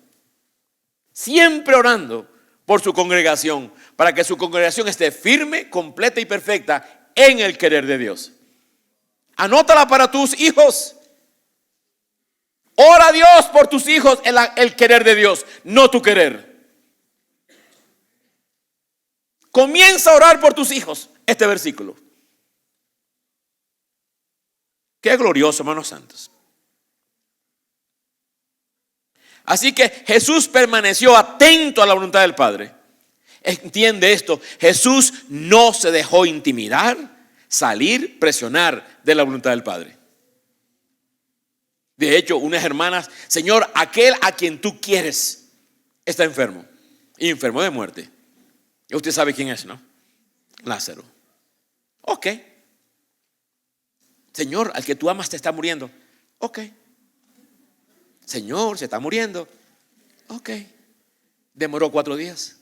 Siempre orando por su congregación, para que su congregación esté firme, completa y perfecta en el querer de Dios. Anótala para tus hijos. Ora a Dios por tus hijos, el querer de Dios, no tu querer. Comienza a orar por tus hijos, este versículo. Qué glorioso, hermanos santos. Así que Jesús permaneció atento a la voluntad del Padre. Entiende esto, Jesús no se dejó intimidar, salir, presionar de la voluntad del Padre. De hecho, unas hermanas, Señor, aquel a quien tú quieres está enfermo, y enfermo de muerte. Y usted sabe quién es, ¿no? Lázaro. Ok. Señor, al que tú amas te está muriendo. Ok. Señor, se está muriendo. Ok. Demoró 4 días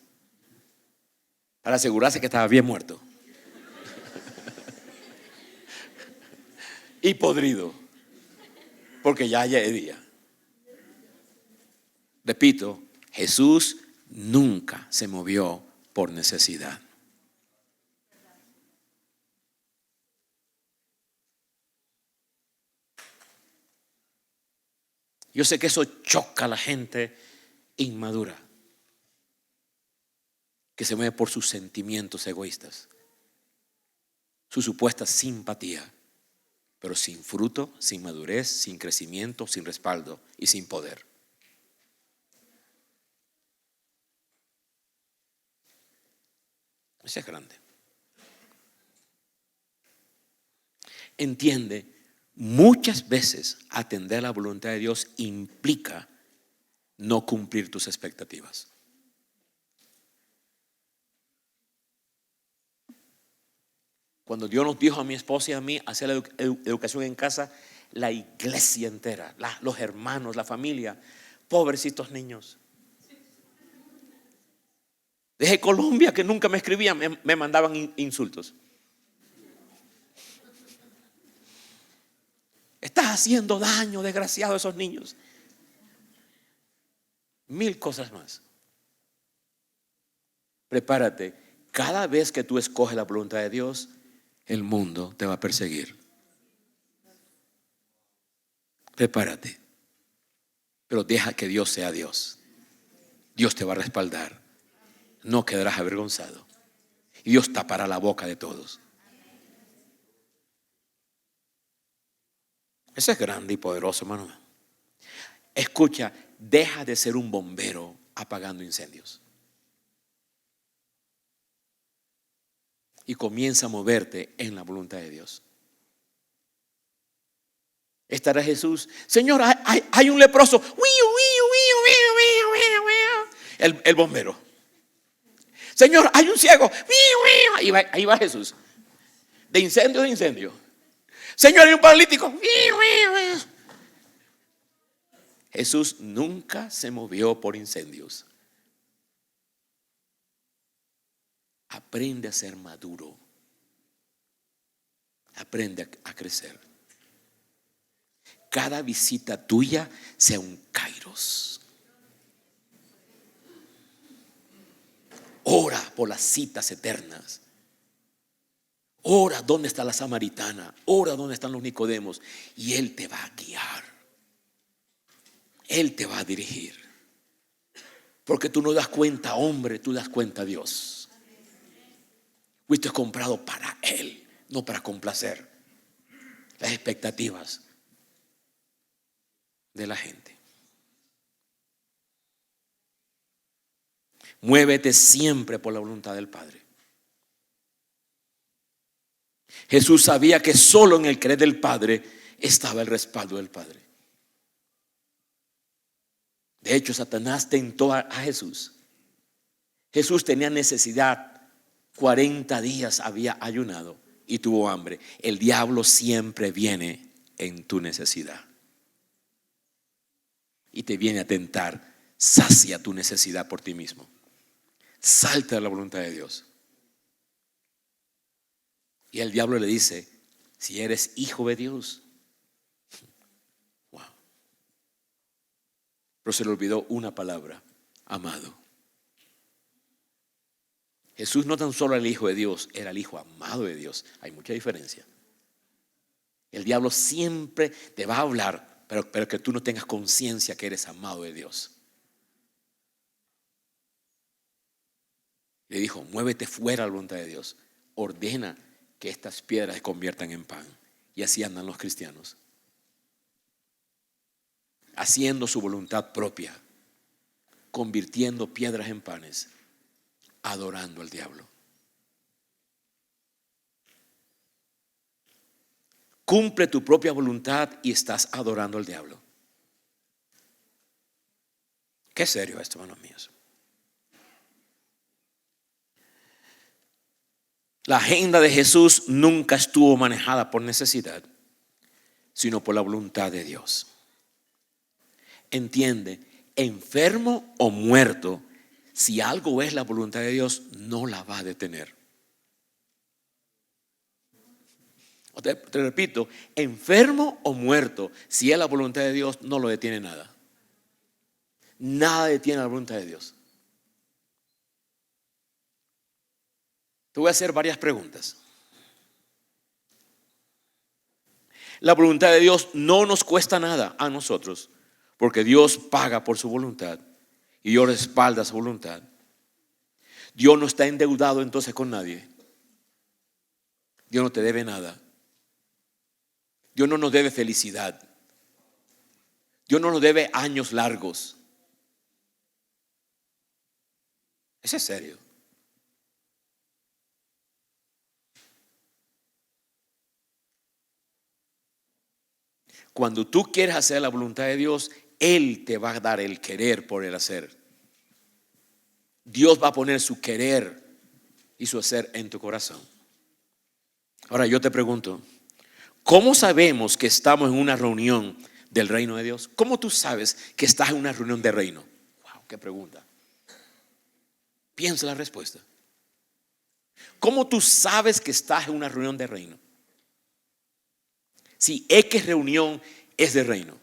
para asegurarse que estaba bien muerto y podrido, porque ya es día. Repito, Jesús nunca se movió por necesidad. Yo sé que eso choca a la gente inmadura, que se mueve por sus sentimientos egoístas, su supuesta simpatía, pero sin fruto, sin madurez, sin crecimiento, sin respaldo y sin poder. Ese es grande. Entiende, muchas veces atender la voluntad de Dios implica no cumplir tus expectativas. Cuando Dios nos dijo a mi esposa y a mí hacer la educación en casa, la iglesia entera, los hermanos, la familia, pobrecitos niños. Desde Colombia, que nunca me escribían, me mandaban insultos. Estás haciendo daño, desgraciado, a esos niños. Mil cosas más. Prepárate. Cada vez que tú escoges la voluntad de Dios, el mundo te va a perseguir. Prepárate. Pero deja que Dios sea Dios. Dios te va a respaldar. No quedarás avergonzado. Y Dios tapará la boca de todos. Eso es grande y poderoso, hermano. Escucha, deja de ser un bombero apagando incendios. Y comienza a moverte en la voluntad de Dios. Estará Jesús. Señor, hay un leproso. El bombero. Señor, hay un ciego. Ahí va Jesús. De incendio en incendio. Señor, hay un paralítico. Jesús nunca se movió por incendios. Aprende a ser maduro. Aprende a crecer. Cada visita tuya sea un kairos. Ora por las citas eternas. Ora dónde está la samaritana. Ora dónde están los Nicodemos. Y Él te va a guiar. Él te va a dirigir. Porque tú no das cuenta a hombre, tú das cuenta a Dios. Fuiste comprado para Él, no para complacer las expectativas de la gente. Muévete siempre por la voluntad del Padre. Jesús sabía que solo en el querer del Padre estaba el respaldo del Padre. De hecho, Satanás tentó a Jesús. Jesús tenía necesidad. 40 días había ayunado y tuvo hambre. El diablo siempre viene en tu necesidad y te viene a tentar. Sacia tu necesidad por ti mismo. Salta de la voluntad de Dios. Y el diablo le dice: si eres hijo de Dios. Wow. Pero se le olvidó una palabra: amado. Jesús no tan solo era el hijo de Dios, era el hijo amado de Dios. Hay mucha diferencia. El diablo siempre te va a hablar, pero que tú no tengas conciencia que eres amado de Dios. Le dijo: muévete fuera de la voluntad de Dios. Ordena que estas piedras se conviertan en pan. Y así andan los cristianos, haciendo su voluntad propia, convirtiendo piedras en panes, adorando al diablo. Cumple tu propia voluntad y estás adorando al diablo. Qué serio esto, hermanos míos. La agenda de Jesús nunca estuvo manejada por necesidad, sino por la voluntad de Dios. Entiende, enfermo o muerto, si algo es la voluntad de Dios, no la va a detener. Te repito, enfermo o muerto, si es la voluntad de Dios, no lo detiene nada. Nada detiene la voluntad de Dios. Te voy a hacer varias preguntas. La voluntad de Dios no nos cuesta nada a nosotros, Porque Dios paga por su voluntad y Dios respalda su voluntad. Dios no está endeudado entonces con nadie. Dios no te debe nada. Dios no nos debe felicidad. Dios no nos debe años largos. Eso es serio. Cuando tú quieres hacer la voluntad de Dios, Él te va a dar el querer por el hacer. Dios va a poner su querer y su hacer en tu corazón. Ahora yo te pregunto, ¿cómo sabemos que estamos en una reunión del reino de Dios? ¿Cómo tú sabes que estás en una reunión de reino? Wow, qué pregunta. Piensa la respuesta. ¿Cómo tú sabes que estás en una reunión de reino? Si X reunión es de reino.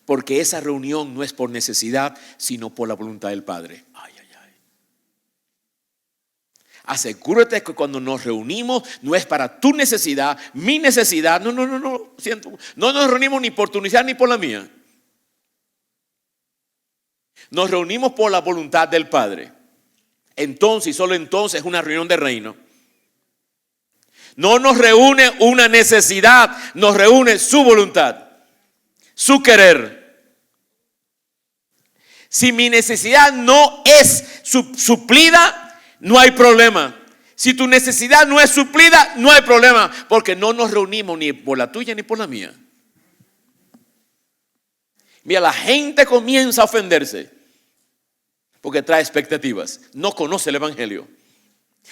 Porque esa reunión no es por necesidad, sino por la voluntad del Padre. Ay, ay, ay. Asegúrate que cuando nos reunimos no es para tu necesidad, mi necesidad. No. Siento. No nos reunimos ni por tu necesidad ni por la mía. Nos reunimos por la voluntad del Padre. Entonces y solo entonces es una reunión de reino. No nos reúne una necesidad, nos reúne su voluntad, su querer. Si mi necesidad no es suplida, no hay problema. Si tu necesidad no es suplida, no hay problema, porque no nos reunimos ni por la tuya ni por la mía. Mira, la gente comienza a ofenderse porque trae expectativas. No conoce el evangelio.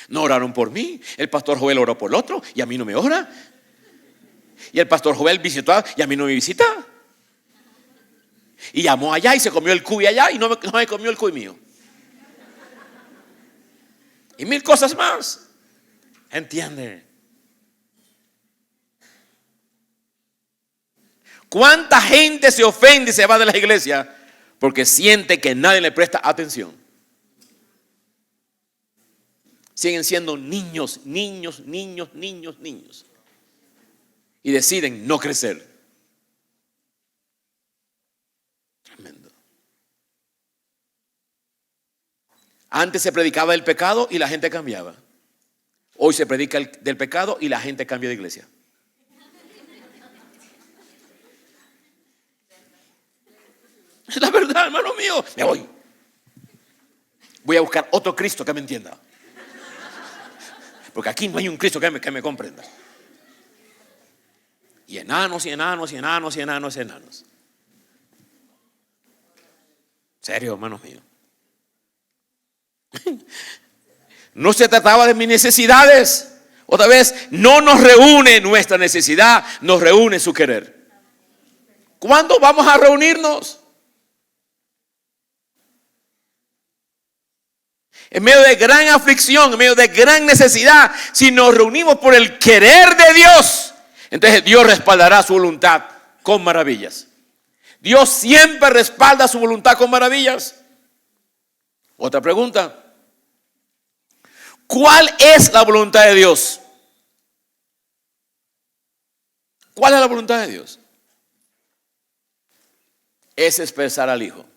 No oraron por mí. El pastor Joel oró por el otro y a mí no me ora. Y el pastor Joel visitó y a mí no me visita. Y llamó allá y se comió el cuy allá y no me comió el cuy mío. Y mil cosas más. ¿Entiende? ¿Cuánta gente se ofende y se va de la iglesia porque siente que nadie le presta atención? Siguen siendo niños. Y deciden no crecer. Tremendo. Antes se predicaba el pecado y la gente cambiaba. Hoy se predica del pecado y la gente cambia de iglesia. Es la verdad, hermano mío. Me voy. Voy a buscar otro Cristo que me entienda. Porque aquí no hay un Cristo que me comprenda. Y enanos. Serio, hermanos míos. No se trataba de mis necesidades. Otra vez, no nos reúne nuestra necesidad, nos reúne su querer. ¿Cuándo vamos a reunirnos? En medio de gran aflicción, en medio de gran necesidad, si nos reunimos por el querer de Dios, entonces Dios respaldará su voluntad con maravillas. Dios siempre respalda su voluntad con maravillas. Otra pregunta. ¿Cuál es la voluntad de Dios? ¿Cuál es la voluntad de Dios? Es expresar al Hijo.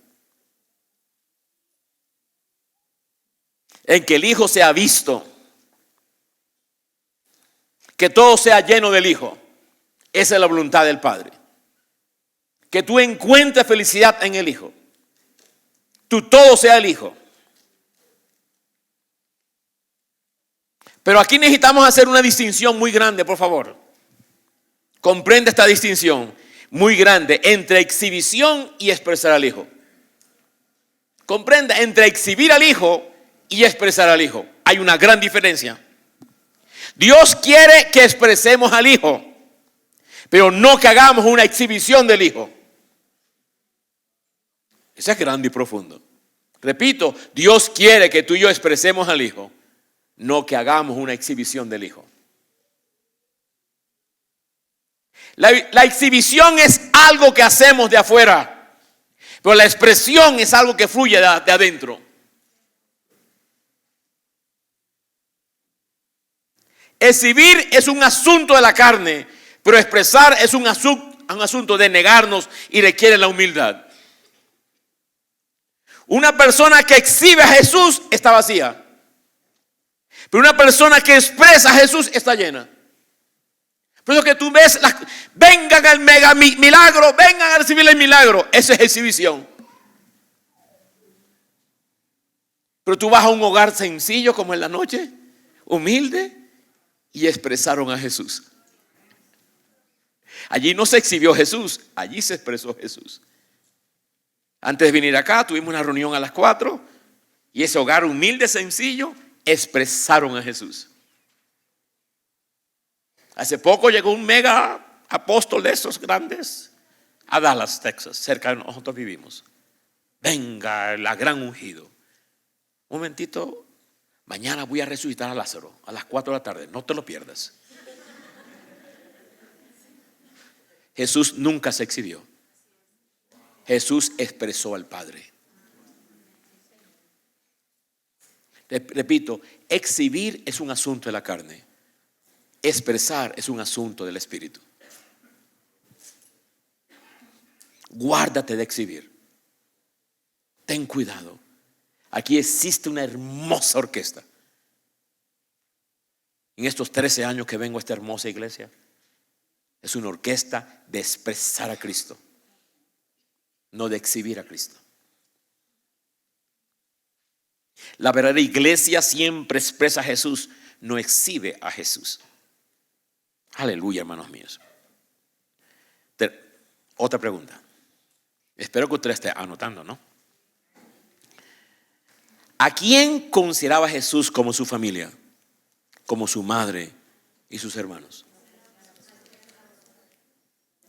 En que el Hijo sea visto. Que todo sea lleno del Hijo. Esa es la voluntad del Padre. Que tú encuentres felicidad en el Hijo. Tu todo sea el Hijo. Pero aquí necesitamos hacer una distinción muy grande, por favor. Comprende esta distinción muy grande entre exhibición y expresar al Hijo. Comprende, entre exhibir al Hijo y expresar al Hijo hay una gran diferencia. Dios quiere que expresemos al Hijo, pero no que hagamos una exhibición del Hijo. Eso es grande y profundo. Repito, Dios quiere que tú y yo expresemos al Hijo, no que hagamos una exhibición del Hijo. La exhibición es algo que hacemos de afuera, pero la expresión es algo que fluye de adentro. Exhibir es un asunto de la carne, pero expresar es un un asunto de negarnos y requiere la humildad. Una persona que exhibe a Jesús está vacía. Pero una persona que expresa a Jesús está llena. Por eso que tú ves, vengan al mega milagro, vengan a recibir el milagro. Eso es exhibición. Pero tú vas a un hogar sencillo como en la noche, humilde, y expresaron a Jesús. Allí no se exhibió Jesús, allí se expresó Jesús. Antes de venir acá tuvimos una reunión a las 4 y ese hogar humilde, sencillo, expresaron a Jesús. Hace poco llegó un mega apóstol de esos grandes a Dallas, Texas, cerca de donde nosotros vivimos. Venga, la gran ungido. Un momentito, mañana voy a resucitar a Lázaro a las 4 de la tarde, no te lo pierdas. Jesús nunca se exhibió. Jesús expresó al Padre. Repito, exhibir es un asunto de la carne. Expresar es un asunto del Espíritu. Guárdate de exhibir. Ten cuidado. Aquí existe una hermosa orquesta. En estos 13 años que vengo a esta hermosa iglesia, es una orquesta de expresar a Cristo, no de exhibir a Cristo. La verdadera iglesia siempre expresa a Jesús, no exhibe a Jesús. Aleluya, hermanos míos. Otra pregunta. Espero que usted esté anotando, ¿no? ¿A quién consideraba Jesús como su familia? Como su madre y sus hermanos.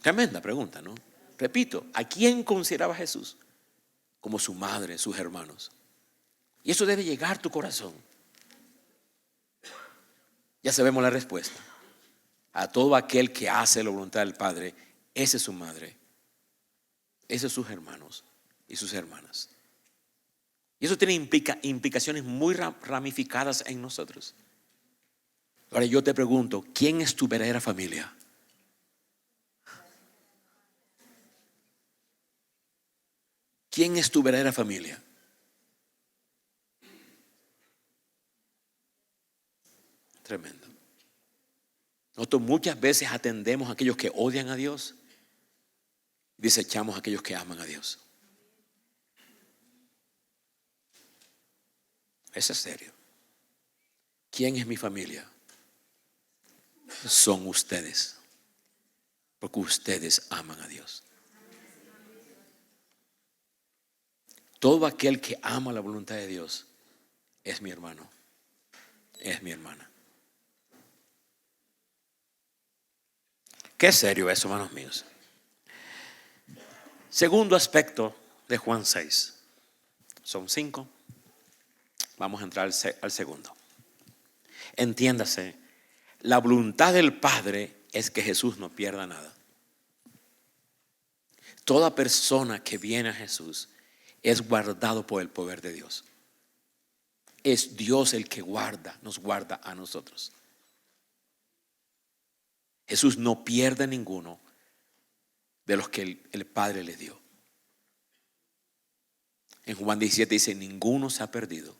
Tremenda pregunta, ¿no? Repito, ¿a quién consideraba Jesús? Como su madre, sus hermanos. Y eso debe llegar a tu corazón. Ya sabemos la respuesta. A todo aquel que hace la voluntad del Padre, esa es su madre, esos sus hermanos y sus hermanas. Y eso tiene implicaciones muy ramificadas en nosotros. Ahora yo te pregunto, ¿quién es tu verdadera familia? ¿Quién es tu verdadera familia? Tremendo. Nosotros muchas veces atendemos a aquellos que odian a Dios y desechamos a aquellos que aman a Dios. Eso es serio. ¿Quién es mi familia? Son ustedes, porque ustedes aman a Dios. Todo aquel que ama la voluntad de Dios es mi hermano, es mi hermana. Qué serio eso, hermanos míos. Segundo aspecto de Juan 6. Son 5. Vamos a entrar al segundo. Entiéndase, la voluntad del Padre es que Jesús no pierda nada. Toda persona que viene a Jesús es guardado por el poder de Dios. Es Dios el que nos guarda a nosotros. Jesús no pierde ninguno de los que el Padre le dio. En Juan 17 dice, ninguno se ha perdido,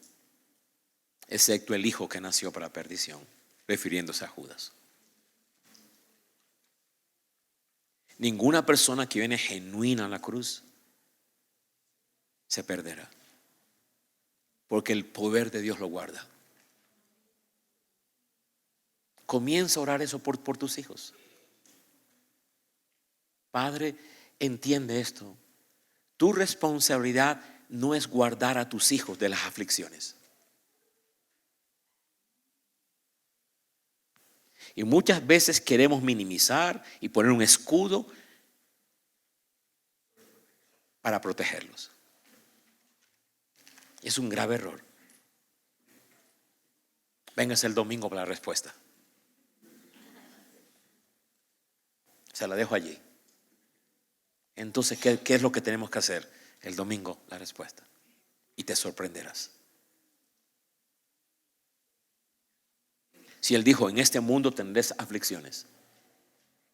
excepto el hijo que nació para perdición, refiriéndose a Judas. Ninguna persona que viene genuina a la cruz se perderá, porque el poder de Dios lo guarda. Comienza a orar eso por tus hijos. Padre, entiende esto. Tu responsabilidad no es guardar a tus hijos de las aflicciones. Y muchas veces queremos minimizar y poner un escudo para protegerlos. Es un grave error. Véngase el domingo para la respuesta. Se la dejo allí. Entonces, ¿qué es lo que tenemos que hacer? El domingo la respuesta. Y te sorprenderás. Si Él dijo, en este mundo tendréis aflicciones,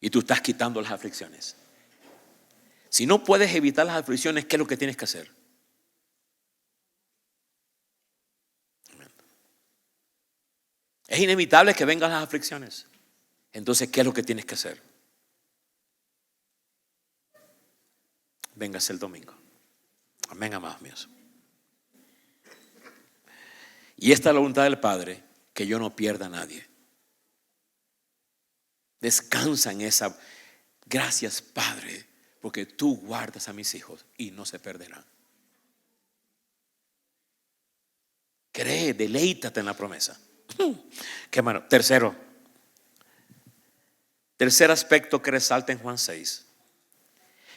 y tú estás quitando las aflicciones, Si no puedes evitar las aflicciones, ¿qué es lo que tienes que hacer? Es inevitable que vengan las aflicciones. Entonces, ¿qué es lo que tienes que hacer? Véngase el domingo. Amén, amados míos. Y esta es la voluntad del Padre, que yo no pierda a nadie. Descansa en esa. Gracias, Padre, porque tú guardas a mis hijos y no se perderán. Cree, deleítate en la promesa. Qué mano. Tercer aspecto que resalta en Juan 6.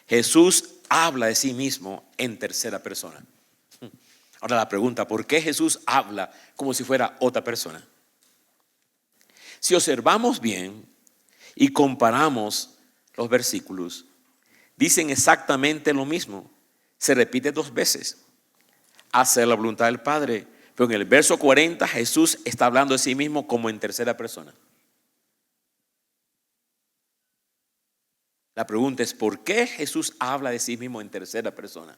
Jesús habla de sí mismo en tercera persona. Ahora la pregunta, ¿por qué Jesús habla como si fuera otra persona? Si observamos bien y comparamos los versículos, dicen exactamente lo mismo. Se repite 2 veces. Hacer la voluntad del Padre. Pero en el verso 40 Jesús está hablando de sí mismo como en tercera persona. La pregunta es, ¿por qué Jesús habla de sí mismo en tercera persona?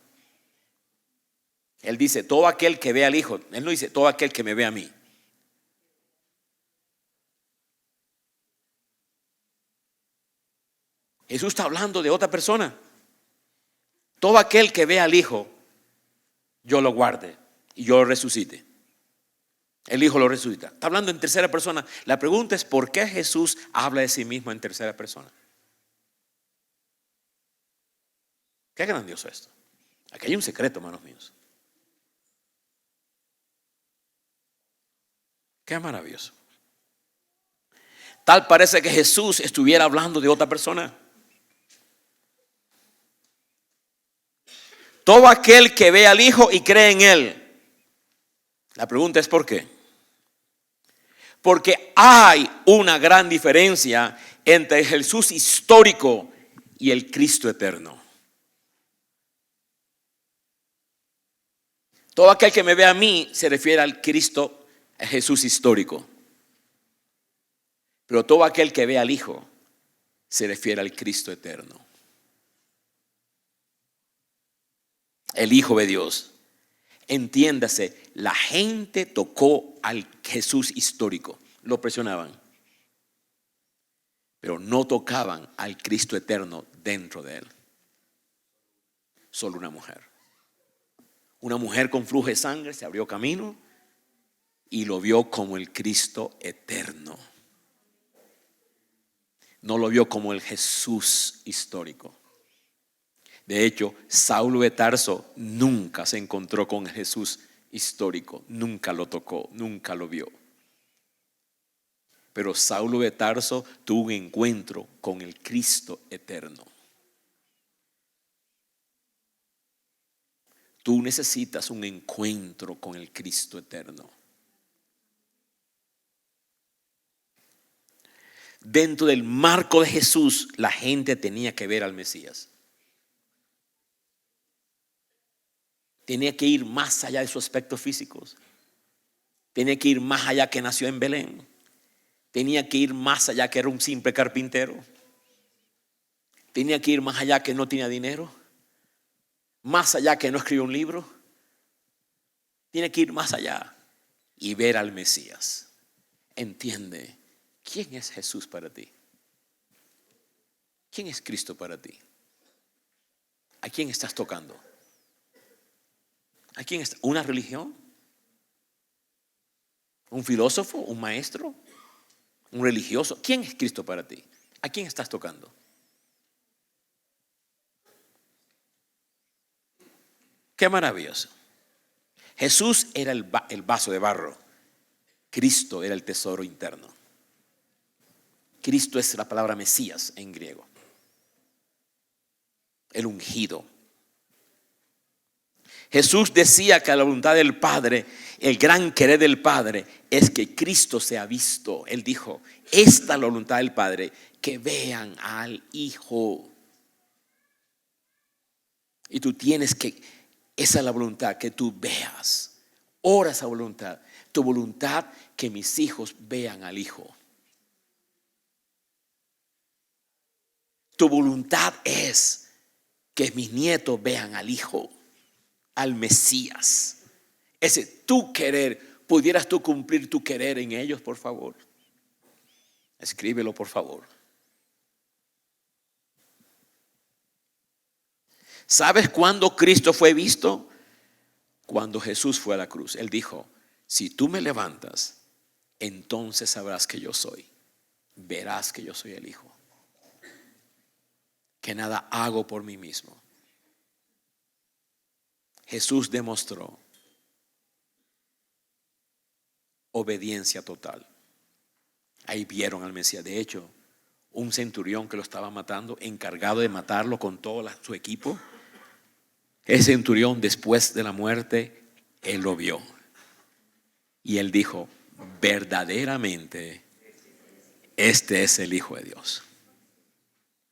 Él dice, todo aquel que ve al Hijo. Él no dice, todo aquel que me ve a mí. Jesús está hablando de otra persona. Todo aquel que ve al Hijo, yo lo guarde y yo lo resucite. El Hijo lo resucita. Está hablando en tercera persona. La pregunta es, ¿por qué Jesús habla de sí mismo en tercera persona? Qué grandioso esto. Aquí hay un secreto, hermanos míos. Qué maravilloso. Tal parece que Jesús estuviera hablando de otra persona. Todo aquel que ve al Hijo y cree en Él. La pregunta es, ¿por qué? Porque hay una gran diferencia entre el Jesús histórico y el Cristo eterno. Todo aquel que me ve a mí se refiere al Cristo, a Jesús histórico. Pero todo aquel que ve al Hijo se refiere al Cristo eterno. El Hijo de Dios. Entiéndase, la gente tocó al Jesús histórico, lo presionaban, pero no tocaban al Cristo eterno dentro de él. Solo una mujer con flujo de sangre se abrió camino y lo vio como el Cristo eterno. No lo vio como el Jesús histórico. De hecho, Saulo de Tarso nunca se encontró con Jesús histórico, nunca lo tocó, nunca lo vio. Pero Saulo de Tarso tuvo un encuentro con el Cristo eterno. Tú necesitas un encuentro con el Cristo eterno. Dentro del marco de Jesús, la gente tenía que ver al Mesías. Tenía que ir más allá de sus aspectos físicos. Tenía que ir más allá que nació en Belén. Tenía que ir más allá que era un simple carpintero. Tenía que ir más allá que no tenía dinero. Más allá que no escribió un libro. Tiene que ir más allá y ver al Mesías. Entiende, ¿quién es Jesús para ti? ¿Quién es Cristo para ti? ¿A quién estás tocando? ¿A quién está? ¿Una religión? ¿Un filósofo? ¿Un maestro? ¿Un religioso? ¿Quién es Cristo para ti? ¿A quién estás tocando? Qué maravilloso. Jesús era el vaso de barro. Cristo era el tesoro interno. Cristo es la palabra Mesías en griego. El ungido. Jesús decía que la voluntad del Padre, el gran querer del Padre, es que Cristo sea visto. Él dijo, esta es la voluntad del Padre, que vean al Hijo. Y tú tienes que, esa es la voluntad, que tú veas. Ora esa voluntad. Tu voluntad, que mis hijos vean al Hijo. Tu voluntad es que mis nietos vean al Hijo, al Mesías. Ese tu querer, ¿pudieras tú cumplir tu querer en ellos, por favor? Escríbelo, por favor. ¿Sabes cuándo Cristo fue visto? Cuando Jesús fue a la cruz. Él dijo, si tú me levantas, entonces sabrás que yo soy. Verás que yo soy el Hijo. Que nada hago por mí mismo. Jesús demostró obediencia total. Ahí vieron al Mesías. De hecho, un centurión que lo estaba matando, encargado de matarlo con todo su equipo, ese centurión, después de la muerte, él lo vio. Y él dijo, verdaderamente, este es el Hijo de Dios.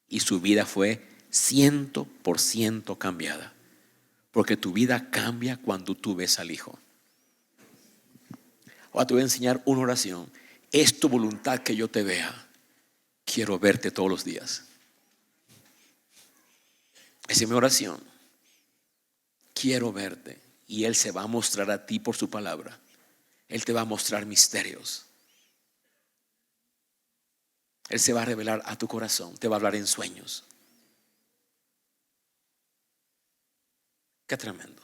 Y su vida fue 100% cambiada. Porque tu vida cambia cuando tú ves al Hijo. Ahora te voy a enseñar una oración. Es tu voluntad que yo te vea. Quiero verte todos los días. Esa es mi oración. Quiero verte. Y Él se va a mostrar a ti por su palabra. Él te va a mostrar misterios. Él se va a revelar a tu corazón. Te va a hablar en sueños. Qué tremendo.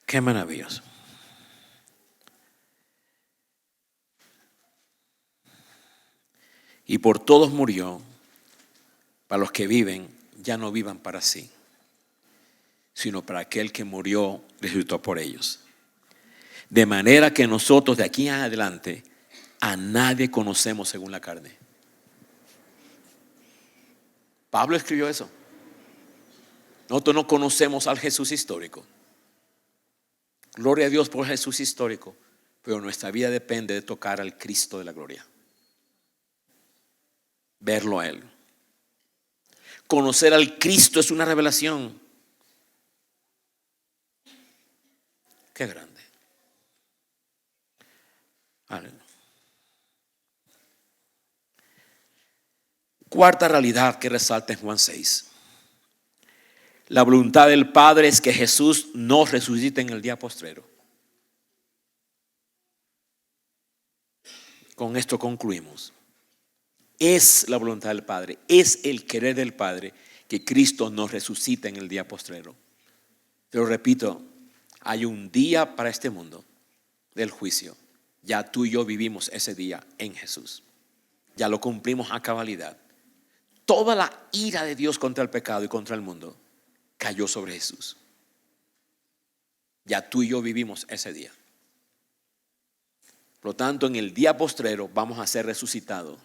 Qué maravilloso. Y por todos murió, para los que viven, ya no vivan para sí, sino para aquel que murió, resucitó por ellos. De manera que nosotros de aquí en adelante a nadie conocemos según la carne. Pablo escribió eso. Nosotros no conocemos al Jesús histórico. Gloria a Dios por Jesús histórico, pero nuestra vida depende de tocar al Cristo de la gloria. Verlo a Él. Conocer al Cristo es una revelación. Qué grande. Aleluya. Cuarta realidad que resalta en Juan 6. La voluntad del Padre es que Jesús no resucite en el día postrero. Con esto concluimos. Es la voluntad del Padre, es el querer del Padre que Cristo nos resucite en el día postrero. Pero repito, hay un día para este mundo del juicio. Ya tú y yo vivimos ese día en Jesús. Ya lo cumplimos a cabalidad. Toda la ira de Dios contra el pecado y contra el mundo cayó sobre Jesús. Ya tú y yo vivimos ese día. Por lo tanto, en el día postrero vamos a ser resucitados.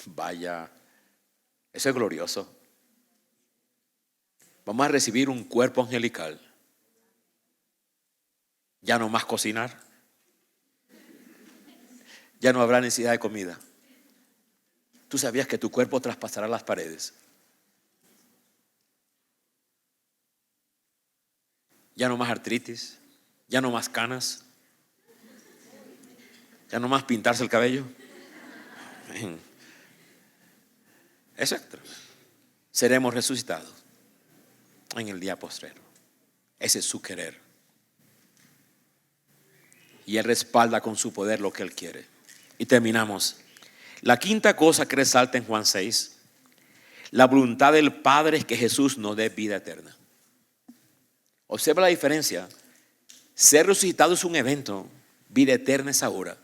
Vaya, eso es glorioso. Vamos a recibir un cuerpo angelical. Ya no más cocinar. Ya no habrá necesidad de comida. ¿Tú sabías que tu cuerpo traspasará las paredes? Ya no más artritis. Ya no más canas. Ya no más pintarse el cabello. Exacto. Seremos resucitados en el día postrero. Ese es su querer. Y Él respalda con su poder lo que Él quiere. Y terminamos. La quinta cosa que resalta en Juan 6. La voluntad del Padre es que Jesús nos dé vida eterna. Observa la diferencia. Ser resucitado es un evento. Vida eterna es ahora.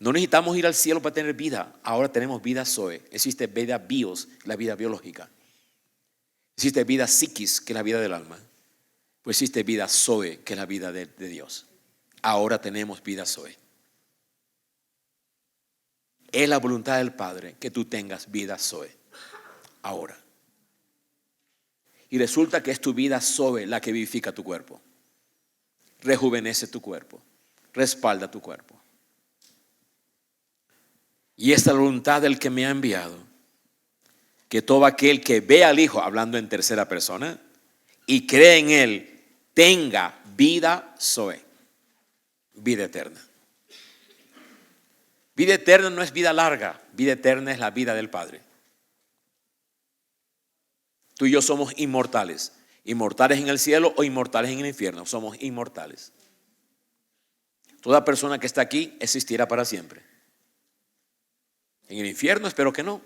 No necesitamos ir al cielo para tener vida. Ahora tenemos vida Zoe. Existe vida bios, la vida biológica. Existe vida psiquis, que es la vida del alma. Pues existe vida Zoe, que es la vida de Dios. Ahora tenemos vida Zoe. Es la voluntad del Padre que tú tengas vida Zoe. Ahora. Y resulta que es tu vida Zoe la que vivifica tu cuerpo. Rejuvenece tu cuerpo. Respalda tu cuerpo. Y esta es la voluntad del que me ha enviado, que todo aquel que ve al Hijo, hablando en tercera persona, y cree en Él, tenga vida Zoe, vida eterna. Vida eterna no es vida larga, vida eterna es la vida del Padre. Tú y yo somos inmortales. Inmortales en el cielo o inmortales en el infierno. Somos inmortales. Toda persona que está aquí existirá para siempre. En el infierno espero que no.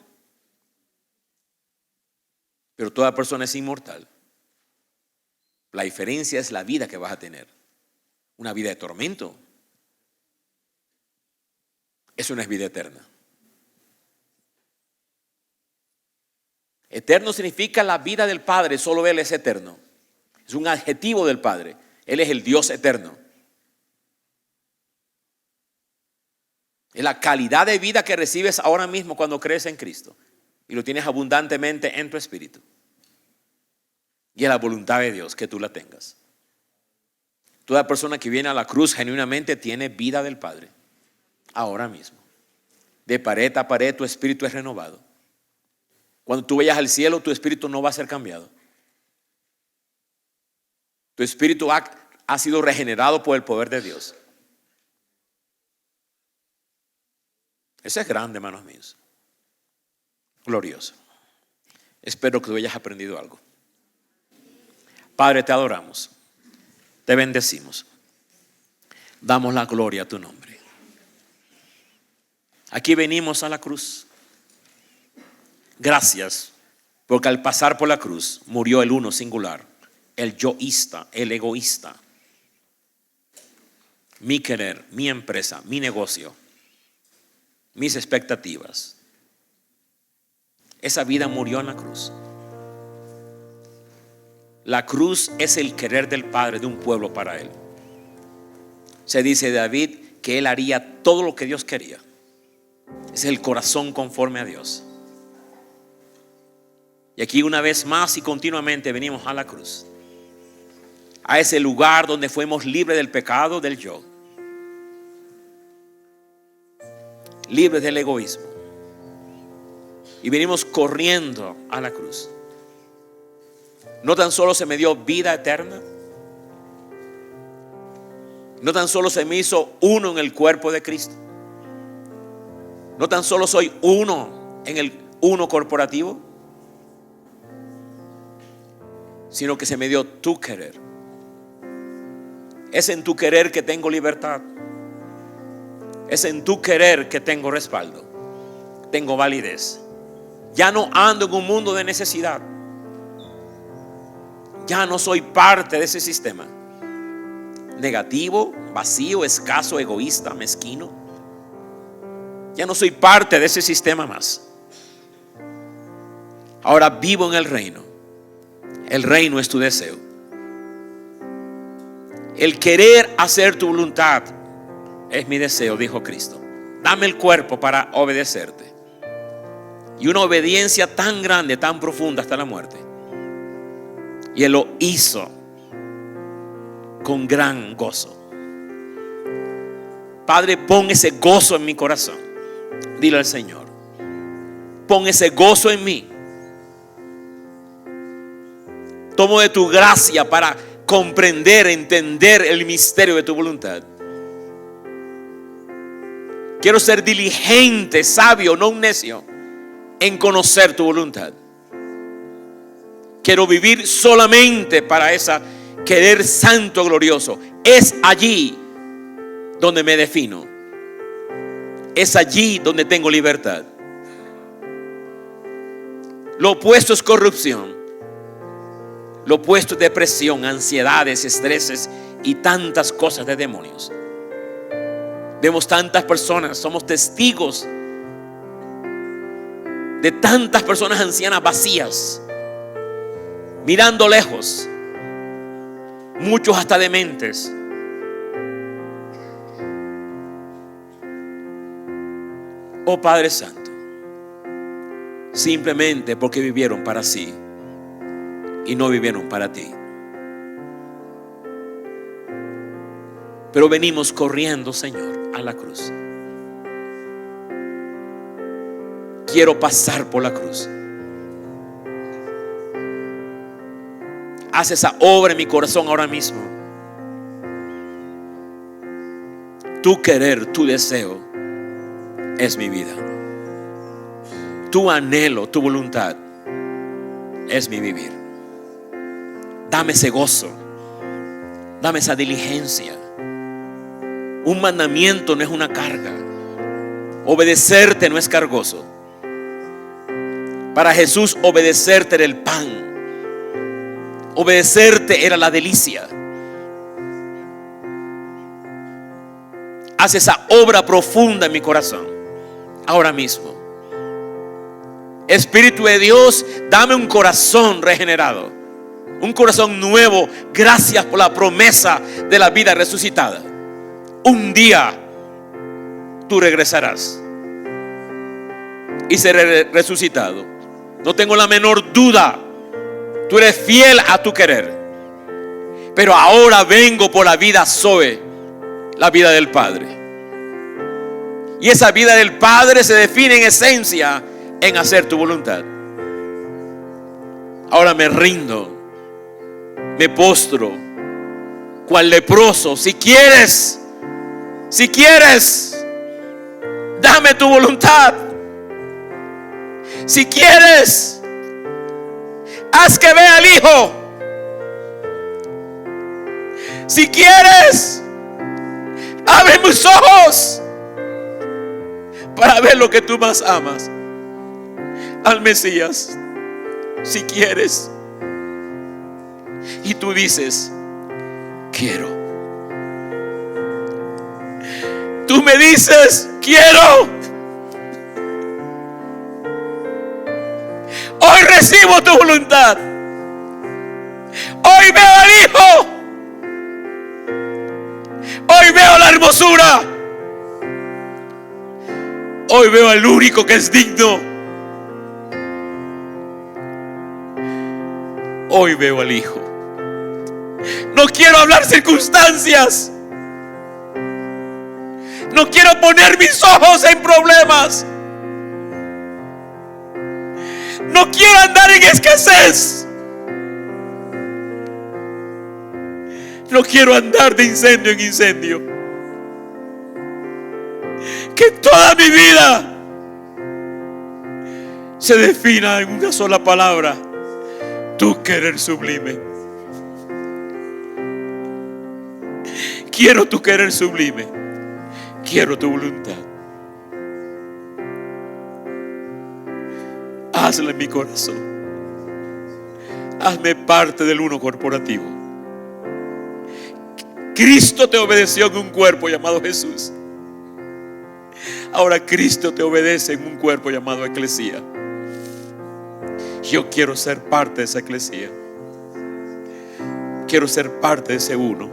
Pero toda persona es inmortal. La diferencia es la vida que vas a tener. Una vida de tormento. Eso no es vida eterna. Eterno significa la vida del Padre. Solo Él es eterno. Es un adjetivo del Padre. Él es el Dios eterno. Es la calidad de vida que recibes ahora mismo cuando crees en Cristo. Y lo tienes abundantemente en tu espíritu. Y es la voluntad de Dios que tú la tengas. Toda persona que viene a la cruz genuinamente tiene vida del Padre. Ahora mismo. De pared a pared tu espíritu es renovado. Cuando tú vayas al cielo, tu espíritu no va a ser cambiado. Tu espíritu ha sido regenerado por el poder de Dios. Eso es grande, hermanos míos. Glorioso. Espero que tú hayas aprendido algo. Padre, te adoramos. Te bendecimos. Damos la gloria a tu nombre. Aquí venimos a la cruz. Gracias, porque al pasar por la cruz murió el uno singular, el yoísta, el egoísta. Mi querer, mi empresa, mi negocio, mis expectativas. Esa vida murió en la cruz. La cruz es el querer del Padre de un pueblo para Él. Se dice de David que Él haría todo lo que Dios quería. Es el corazón conforme a Dios. Y aquí una vez más y continuamente venimos a la cruz. A ese lugar donde fuimos libres del pecado, del yo. Libres del egoísmo. Y venimos corriendo a la cruz. No tan solo se me dio vida eterna. No tan solo se me hizo uno en el cuerpo de Cristo. No tan solo soy uno en el uno corporativo, sino que se me dio tu querer. Es en tu querer que tengo libertad. Es en tu querer que tengo respaldo. Tengo validez. Ya no ando en un mundo de necesidad. Ya no soy parte de ese sistema negativo, vacío, escaso, egoísta, mezquino. Ya no soy parte de ese sistema más. Ahora vivo en el reino. El reino es tu deseo. El querer hacer tu voluntad es mi deseo, dijo Cristo. Dame el cuerpo para obedecerte. Y una obediencia tan grande, tan profunda hasta la muerte. Y Él lo hizo con gran gozo. Padre, pon ese gozo en mi corazón. Dile al Señor: pon ese gozo en mí. Tomo de tu gracia para comprender, entender el misterio de tu voluntad. Quiero ser diligente, sabio, no un necio, en conocer tu voluntad. Quiero vivir solamente para esa querer santo, glorioso. Es allí donde me defino. Es allí donde tengo libertad. Lo opuesto es corrupción. Lo opuesto es depresión, ansiedades, estreses y tantas cosas de demonios. Vemos tantas personas, somos testigos de tantas personas ancianas vacías, mirando lejos, muchos hasta dementes. Oh Padre Santo, simplemente porque vivieron para sí y no vivieron para ti. Pero venimos corriendo, Señor, a la cruz. Quiero pasar por la cruz. Haz esa obra en mi corazón ahora mismo. Tu querer, tu deseo es mi vida. Tu anhelo, tu voluntad es mi vivir. Dame ese gozo, dame esa diligencia. Un mandamiento no es una carga. Obedecerte no es cargoso. Para Jesús, obedecerte era el pan. Obedecerte era la delicia. Haz esa obra profunda en mi corazón ahora mismo. Espíritu de Dios, dame un corazón regenerado, un corazón nuevo. Gracias por la promesa de la vida resucitada. Un día tú regresarás y seré resucitado. No tengo la menor duda. Tú eres fiel a tu querer. Pero ahora vengo por la vida Zoe, la vida del Padre. Y esa vida del Padre se define en esencia en hacer tu voluntad. Ahora me rindo, me postro, cual leproso. Si quieres, dame tu voluntad. Si quieres, haz que vea al Hijo. Si quieres, abre mis ojos para ver lo que tú más amas, al Mesías. Si quieres, y tú dices, quiero. Tú me dices, quiero. Hoy recibo tu voluntad. Hoy veo al Hijo. Hoy veo la hermosura. Hoy veo al único que es digno. Hoy veo al Hijo. No quiero hablar circunstancias. No quiero poner mis ojos en problemas. No quiero andar en escasez. No quiero andar de incendio en incendio. Que toda mi vida se defina en una sola palabra: tu querer sublime. Quiero tu querer sublime. Quiero tu voluntad. Hazla en mi corazón. Hazme parte del uno corporativo. Cristo te obedeció en un cuerpo llamado Jesús. Ahora Cristo te obedece en un cuerpo llamado eclesía. Yo quiero ser parte de esa eclesía. Quiero ser parte de ese uno.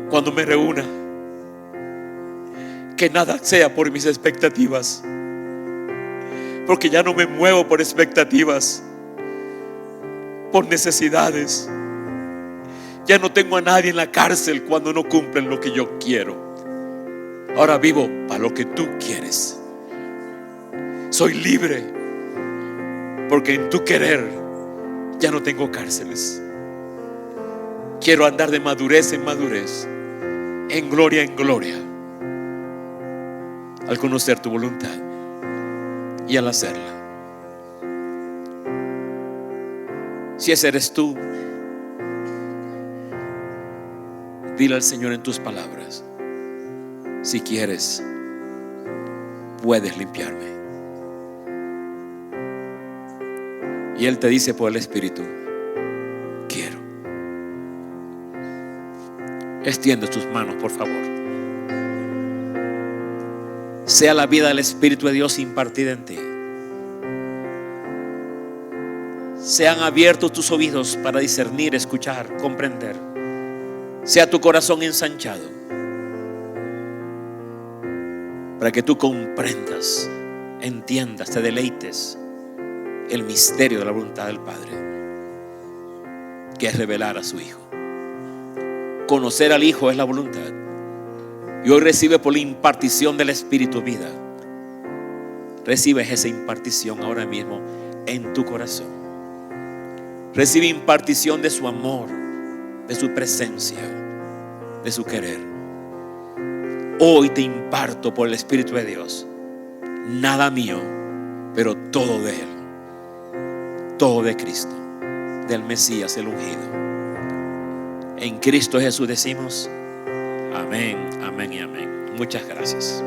Cuando me reúna, que nada sea por mis expectativas, porque ya no me muevo por expectativas, por necesidades. Ya no tengo a nadie en la cárcel cuando no cumplen lo que yo quiero. Ahora vivo para lo que tú quieres. Soy libre, porque en tu querer ya no tengo cárceles. Quiero andar de madurez en madurez, en gloria al conocer tu voluntad y al hacerla. Si ese eres tú, dile al Señor en tus palabras: si quieres, puedes limpiarme. Y Él te dice por el Espíritu: quiero. Extiende tus manos, por favor. Sea la vida del Espíritu de Dios impartida en ti. Sean abiertos tus oídos para discernir, escuchar, comprender. Sea tu corazón ensanchado para que tú comprendas, entiendas, te deleites el misterio de la voluntad del Padre, que es revelar a su Hijo. Conocer al Hijo es la voluntad. Y hoy recibe por la impartición del Espíritu vida. Recibes esa impartición ahora mismo en tu corazón. Recibe impartición de su amor, de su presencia, de su querer. Hoy te imparto por el Espíritu de Dios, nada mío, pero todo de Él, todo de Cristo, del Mesías, el ungido. En Cristo Jesús decimos amén, amén y amén. Muchas gracias.